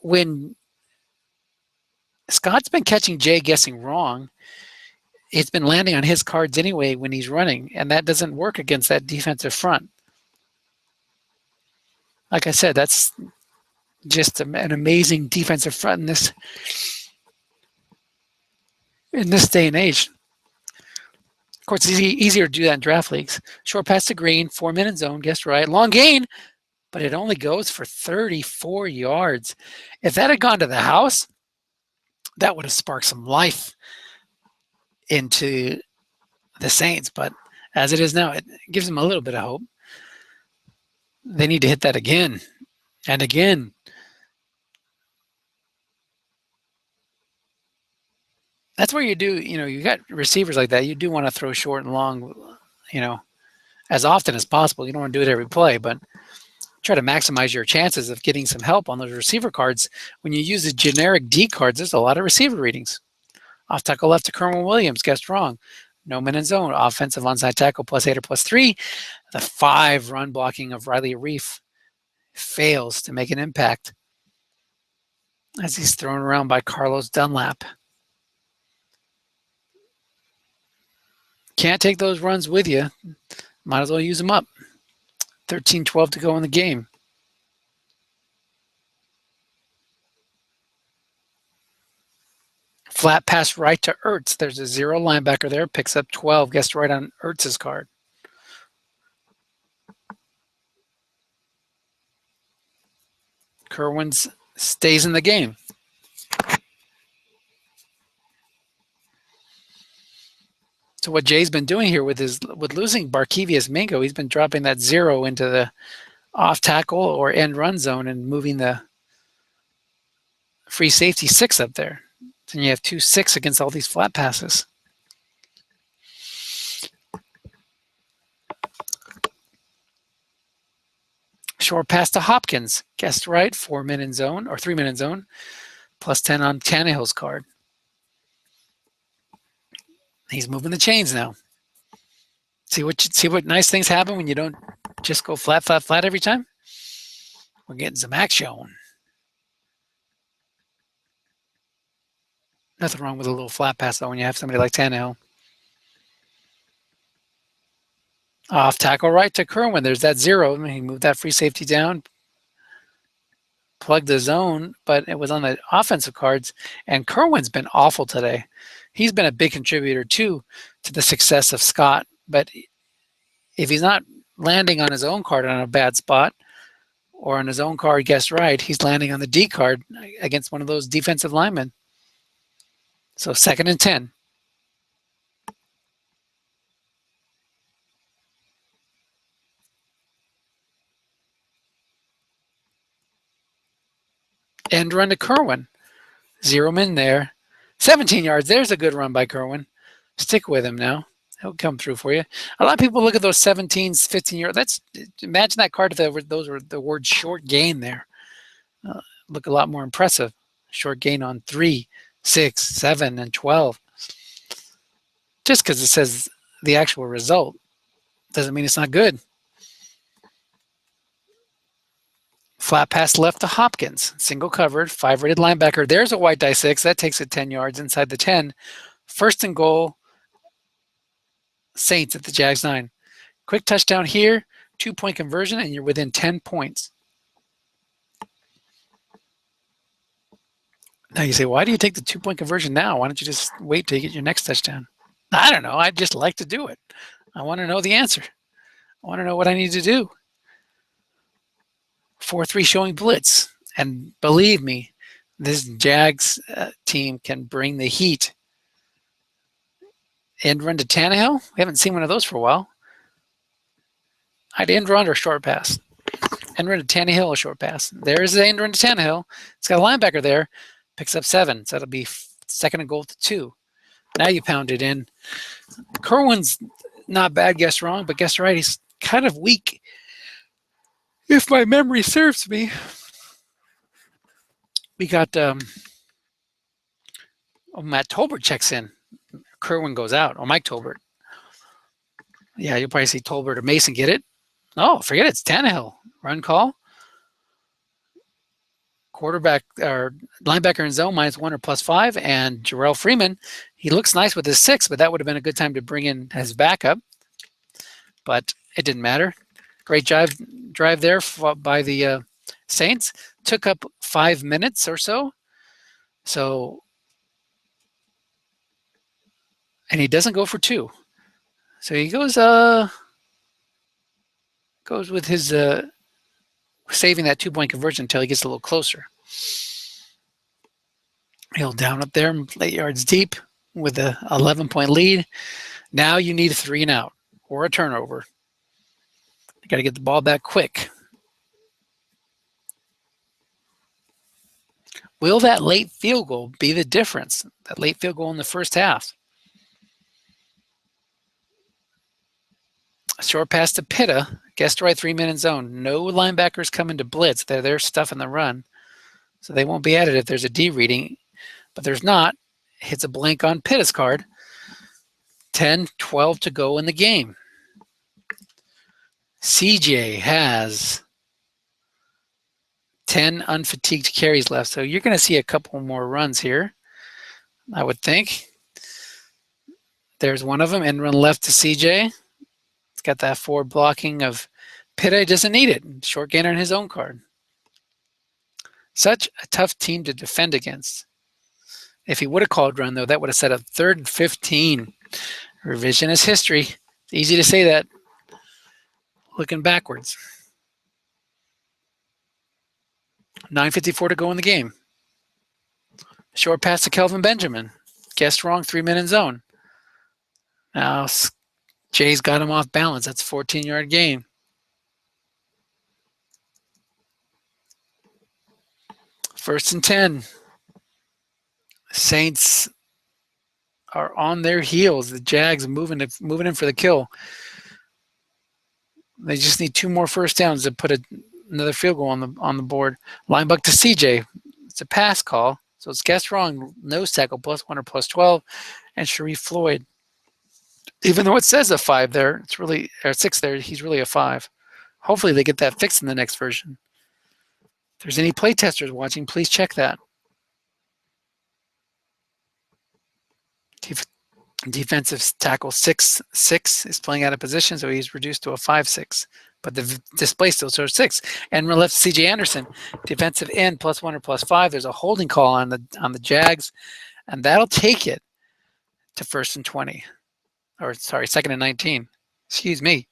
when Scott's been catching Jay guessing wrong, it's been landing on his cards anyway when he's running, and that doesn't work against that defensive front. Like I said, that's just an amazing defensive front in this day and age. Of course, it's easier to do that in draft leagues. Short pass to Green, 4-minute zone, guessed right. Long gain, but it only goes for 34 yards. If that had gone to the house, that would have sparked some life into the Saints. But as it is now, it gives them a little bit of hope. They need to hit that again and again. That's where you do, you got receivers like that. You do want to throw short and long, as often as possible. You don't want to do it every play, but try to maximize your chances of getting some help on those receiver cards. When you use the generic D cards, there's a lot of receiver readings. Off tackle left to Kerwin Williams, guessed wrong. No man in zone. Offensive onside tackle +8 or +3. The 5 run blocking of Riley Reef fails to make an impact as he's thrown around by Carlos Dunlap. Can't take those runs with you. Might as well use them up. 13-12 to go in the game. Flat pass right to Ertz. There's a 0 linebacker there. Picks up 12. Guessed right on Ertz's card. Kerwin stays in the game. So what Jay's been doing here with losing Barkevius Mingo, he's been dropping that 0 into the off tackle or end run zone and moving the free safety 6 up there. Then you have 2-6 against all these flat passes. Short pass to Hopkins. Guessed right, 4-minute zone or 3-minute zone. +10 on Tannehill's card. He's moving the chains now. See what nice things happen when you don't just go flat, flat, flat every time? We're getting some action. Nothing wrong with a little flat pass, though, when you have somebody like Tannehill. Off tackle right to Kerwin. There's that 0. He moved that free safety down. plugged the zone, but it was on the offensive cards. And Kerwin's been awful today. He's been a big contributor too to the success of Scott. But if he's not landing on his own card on a bad spot, or on his own card guessed right, he's landing on the D card against one of those defensive linemen. So 2nd and 10. End run to Kerwin. Zero him in there. 17 yards. There's a good run by Kerwin. Stick with him now. He'll come through for you. A lot of people look at those 17s, 15 yards. Imagine that card if those were the word short gain there. Look a lot more impressive. Short gain on 3, 6, 7, and 12. Just because it says the actual result doesn't mean it's not good. Flat pass left to Hopkins. Single covered, 5 rated linebacker. There's a white die 6. That takes it 10 yards inside the 10. 1st and goal. Saints at the Jags 9. Quick touchdown here. 2-point conversion, and you're within 10 points. Now you say, why do you take the 2-point conversion now? Why don't you just wait till you get your next touchdown? I don't know. I'd just like to do it. I want to know the answer. I want to know what I need to do. 4-3 showing blitz. And believe me, this Jags team can bring the heat. End run to Tannehill. We haven't seen one of those for a while. I'd end run or short pass. End run to Tannehill or short pass. There's the end run to Tannehill. It's got a linebacker there. Picks up 7. So that'll be 2nd and goal to 2. Now you pound it in. Kerwin's not bad, guess wrong, but guess right. He's kind of weak. If my memory serves me, we got Matt Tolbert checks in. Kerwin goes out. Oh, Mike Tolbert. Yeah, you'll probably see Tolbert or Mason get it. Oh, forget it. It's Tannehill. Run call. Quarterback or linebacker in zone -1 or +5. And Jarrell Freeman, he looks nice with his 6, but that would have been a good time to bring in his backup. But it didn't matter. Great drive there by the Saints. Took up 5 minutes or so. And he doesn't go for 2. So he goes with his saving that 2-point conversion until he gets a little closer. He'll down up there, 8 yards deep with a 11-point lead. Now you need a 3 and out or a turnover. You got to get the ball back quick. Will that late field goal be the difference? That late field goal in the first half. Short pass to Pitta. Guessed right, 3-minute zone. No linebackers coming to blitz. They're there stuffing the run. So they won't be at it if there's a D reading. But there's not. Hits a blank on Pitta's card. 10-12 to go in the game. CJ has 10 unfatigued carries left. So you're going to see a couple more runs here, I would think. There's one of them. End run left to CJ. It's got that forward blocking of Pitta. Doesn't need it. Short gainer on his own card. Such a tough team to defend against. If he would have called run, though, that would have set up 3rd and 15. Revisionist history. It's easy to say that looking backwards. 9:54 to go in the game. Short pass to Kelvin Benjamin. Guessed wrong, 3-minute zone. Now Jay's got him off balance. That's a 14-yard gain. First and 10. Saints are on their heels. The Jags moving in for the kill. They just need 2 more first downs to put another field goal on the board. Linebacker to CJ. It's a pass call, so it's guessed wrong. Nose tackle +1 or +12, and Sharif Floyd. Even though it says a 5 there, it's really or 6 there. He's really a 5. Hopefully they get that fixed in the next version. If there's any play testers watching, please check that. Defensive tackle 6'6" is playing out of position, so he's reduced to a 5'6". but the display still shows 6. And we're left C.J. Anderson, defensive end, +1 or +5. There's a holding call on the Jags, and that'll take it to 1st and 20, or sorry, 2nd and 19. Excuse me.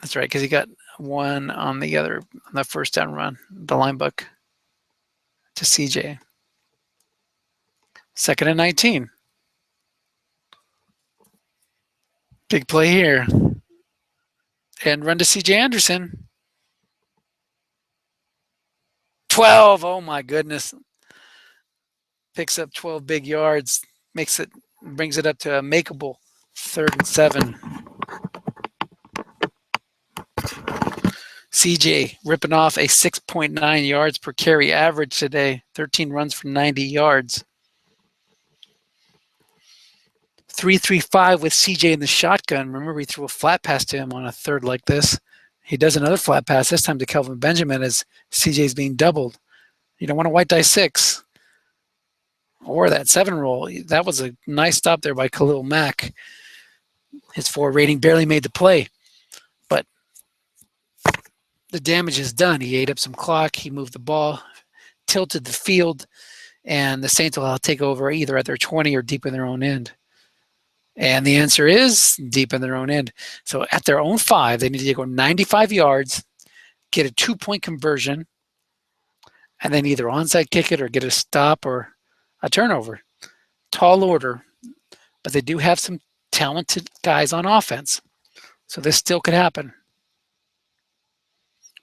That's right, because he got one on the first down run, the line book to CJ. 2nd and 19. Big play here. And run to CJ Anderson. 12. Oh my goodness. Picks up 12 big yards. Brings it up to a makeable 3rd and 7. CJ ripping off a 6.9 yards per carry average today. 13 runs for 90 yards. 3-3-5 with CJ in the shotgun. Remember, we threw a flat pass to him on a third like this. He does another flat pass, this time to Kelvin Benjamin as CJ's being doubled. You don't want a white die 6 or that 7 roll. That was a nice stop there by Khalil Mack. His 4 rating barely made the play, but the damage is done. He ate up some clock. He moved the ball, tilted the field, and the Saints will take over either at their 20 or deep in their own end. And the answer is deep in their own end. So at their own 5, they need to go 95 yards, get a 2-point conversion, and then either onside kick it or get a stop or a turnover. Tall order, but they do have some talented guys on offense. So this still could happen.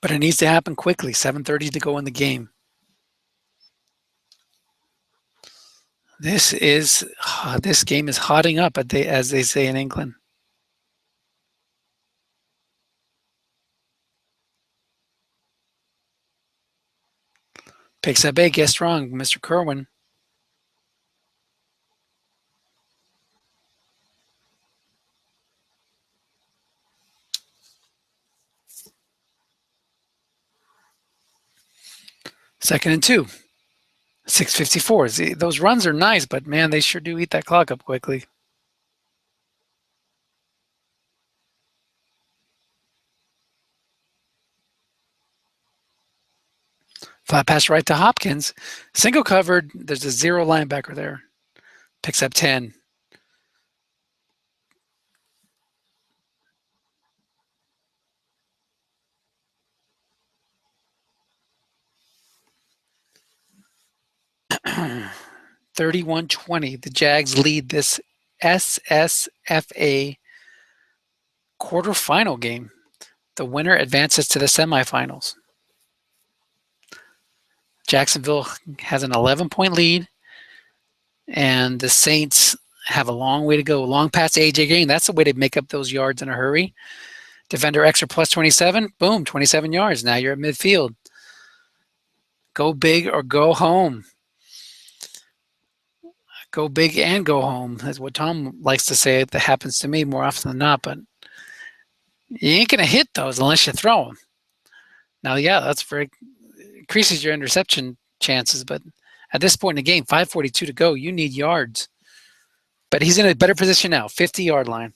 But it needs to happen quickly. 7:30 to go in the game. This game is hotting up, as they say in England. Picks up a guess wrong, Mr. Kerwin. Second and 2. 6:54. Those runs are nice, but man, they sure do eat that clock up quickly. Flat pass right to Hopkins. Single covered. There's a 0 linebacker there. Picks up 10. (31-20). The Jags lead this SSFA quarterfinal game. The winner advances to the semifinals. Jacksonville has an 11-point lead, and the Saints have a long way to go. Long past A.J. Green. That's the way to make up those yards in a hurry. Defender extra +27. Boom, 27 yards. Now you're at midfield. Go big or go home. Go big and go home. That's what Tom likes to say. That happens to me more often than not, but you ain't going to hit those unless you throw them. Now, yeah, that's increases your interception chances, but at this point in the game, 5:42 to go, you need yards. But he's in a better position now, 50-yard line.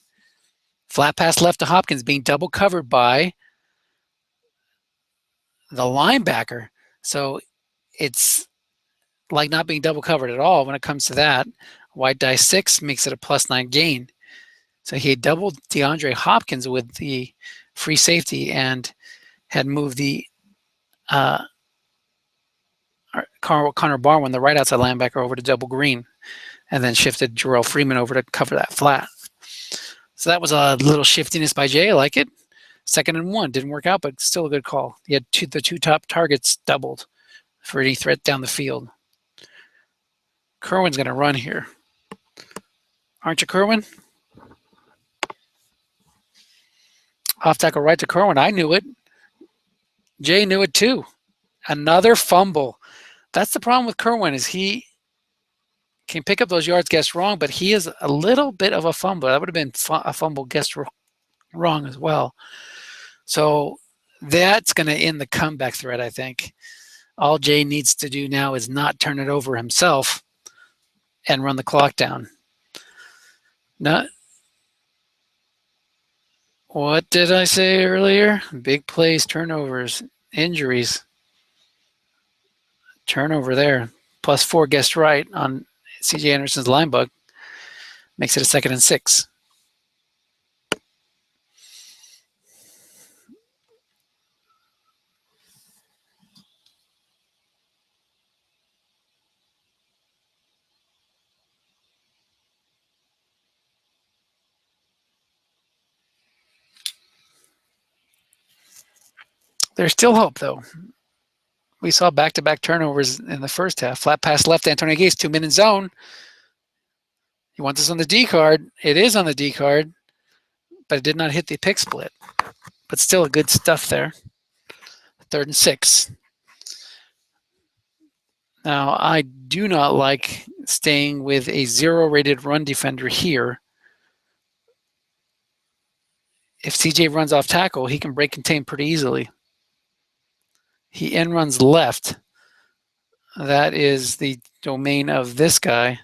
Flat pass left to Hopkins, being double covered by the linebacker. So it's like not being double covered at all when it comes to that. White die 6 makes it a +9 gain. So he had doubled DeAndre Hopkins with the free safety and had moved the Connor Barwin, the right outside linebacker, over to double green, and then shifted Jarrell Freeman over to cover that flat. So that was a little shiftiness by Jay. I like it. 2nd and 1. Didn't work out, but still a good call. He had the 2 top targets doubled for any threat down the field. Kerwin's going to run here. Aren't you, Kerwin? Off tackle right to Kerwin. I knew it. Jay knew it too. Another fumble. That's the problem with Kerwin, is he can pick up those yards guessed wrong, but he is a little bit of a fumble. That would have been a fumble guessed wrong as well. So that's going to end the comeback threat, I think. All Jay needs to do now is not turn it over himself and run the clock down. What did I say earlier? Big plays, turnovers, injuries. Turnover there. +4 guessed right on CJ Anderson's line bug. Makes it a 2nd and 6. There's still hope, though. We saw back-to-back turnovers in the first half. Flat pass left, Antonio Gates, 2-minute zone. You want this on the D card? It is on the D card, but it did not hit the pick split. But still good stuff there. 3rd and 6. Now, I do not like staying with a 0-rated run defender here. If CJ runs off tackle, he can break contain pretty easily. He end runs left. That is the domain of this guy,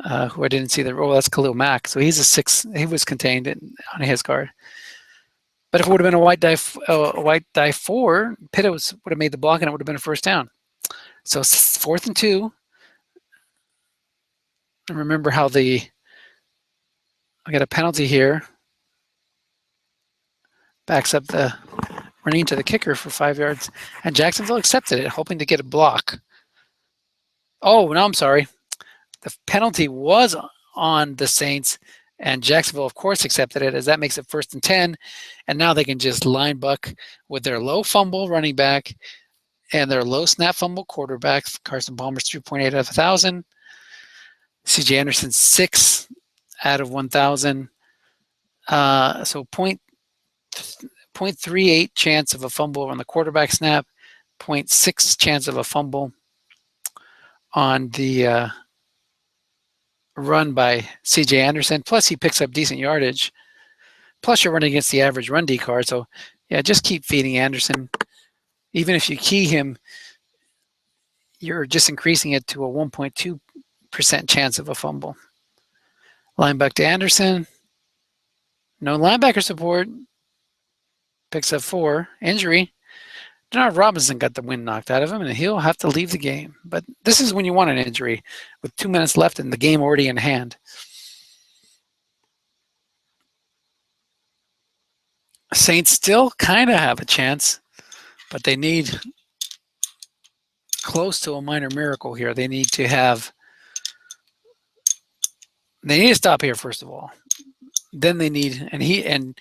who I didn't see there. Oh, that's Khalil Mack. So he's a 6. He was contained on his guard. But if it would have been a white die 4, Pitt would have made the block and it would have been a first down. So 4th and 2. And remember how I got a penalty here. Backs up the running to the kicker for 5 yards. And Jacksonville accepted it, hoping to get a block. Oh, no, I'm sorry. The penalty was on the Saints, and Jacksonville, of course, accepted it, as that makes it 1st and 10. And now they can just line buck with their low fumble running back and their low snap fumble quarterback. Carson Palmer's 3.8 out of 1,000. CJ Anderson 6 out of 1,000. So 0.38 chance of a fumble on the quarterback snap, 0.6 chance of a fumble on the run by CJ Anderson. Plus, he picks up decent yardage. Plus, you're running against the average run D card. So, yeah, just keep feeding Anderson. Even if you key him, you're just increasing it to a 1.2% chance of a fumble. Linebacker to Anderson. No linebacker support. Picks up 4. Injury. Denard Robinson got the wind knocked out of him, and he'll have to leave the game. But this is when you want an injury, with 2 minutes left and the game already in hand. Saints still kind of have a chance, but they need close to a minor miracle here. They need to stop here, first of all. Then they need, and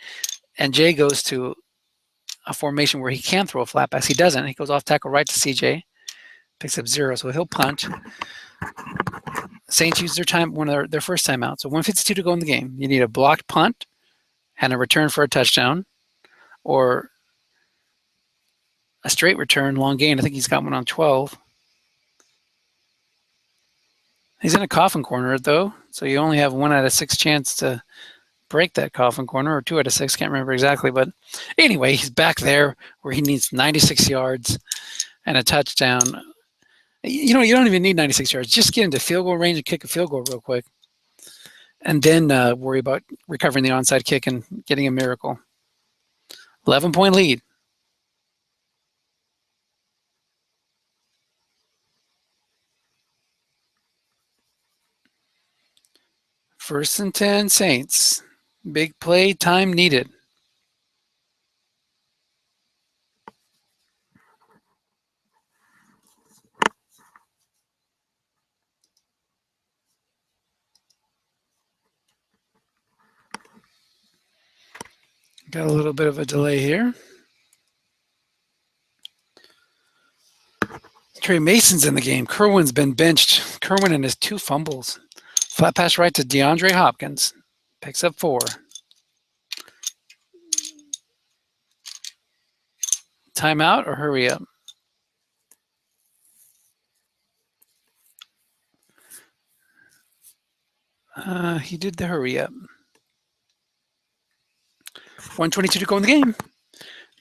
Jay goes to a formation where he can throw a flat pass. He doesn't. He goes off tackle right to CJ, picks up 0, so he'll punt. Saints use their first timeout. So 1:52 to go in the game. You need a blocked punt and a return for a touchdown, or a straight return, long gain. I think he's got one on 12. He's in a coffin corner, though, so you only have 1 out of 6 chance to break that coffin corner, or 2 out of 6, can't remember exactly. But anyway, he's back there where he needs 96 yards and a touchdown. You don't even need 96 yards. Just get into field goal range and kick a field goal real quick. And then worry about recovering the onside kick and getting a miracle. 11-point lead. First and 10, Saints. Big play time needed. Got a little bit of a delay here. Trey Mason's in the game. Kerwin's been benched. Kerwin and his 2 fumbles. Flat pass right to DeAndre Hopkins. Picks up 4. Timeout or hurry up? He did the hurry up. 1:22 to go in the game.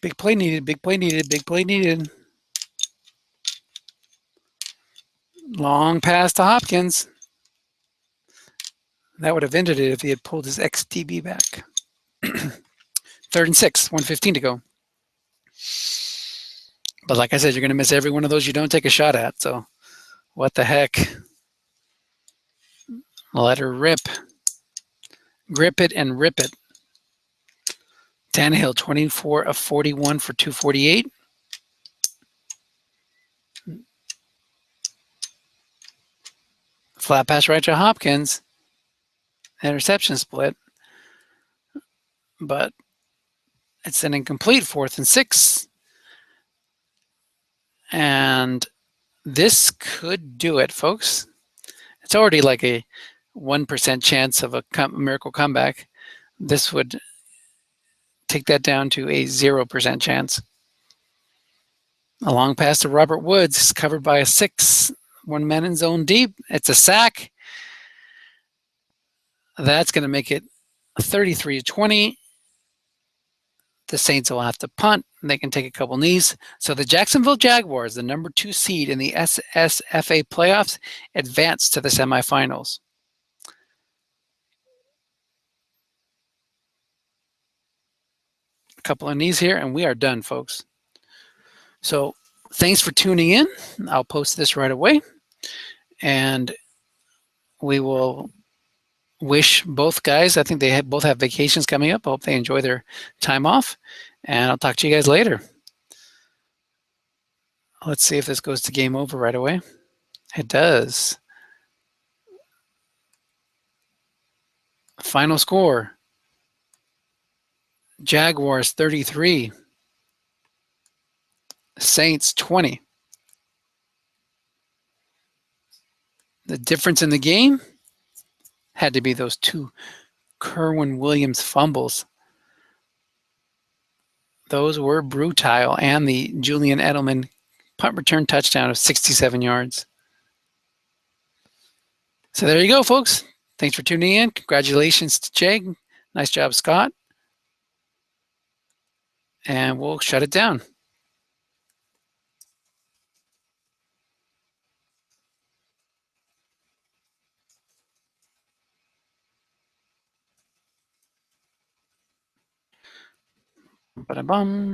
Big play needed, big play needed, big play needed. Long pass to Hopkins. That would have ended it if he had pulled his XDB back. 3rd and 6, 1:15 to go. But like I said, you're going to miss every one of those you don't take a shot at. So what the heck? Let her rip. Grip it and rip it. Tannehill, 24 of 41 for 248. Flat pass right to Hopkins. Interception split. But it's an incomplete 4th and 6. And this could do it, folks. It's already like a 1% chance of a miracle comeback. This would take that down to a 0% chance. A long pass to Robert Woods, covered by a 6. One man in zone deep. It's a sack. That's going to make it 33-20. The Saints will have to punt. They can take a couple knees. So the Jacksonville Jaguars, the number 2 seed in the SSFA playoffs, advance to the semifinals. A couple of knees here, and we are done, folks. So thanks for tuning in. I'll post this right away. And we will wish both guys, I think they both have vacations coming up. I hope they enjoy their time off. And I'll talk to you guys later. Let's see if this goes to game over right away. It does. Final score. Jaguars 33. Saints 20. The difference in the game had to be those 2 Kerwin Williams fumbles. Those were brutal, and the Julian Edelman punt return touchdown of 67 yards. So there you go, folks. Thanks for tuning in. Congratulations to Jay. Nice job, Scott. And we'll shut it down. Ba-da-bum.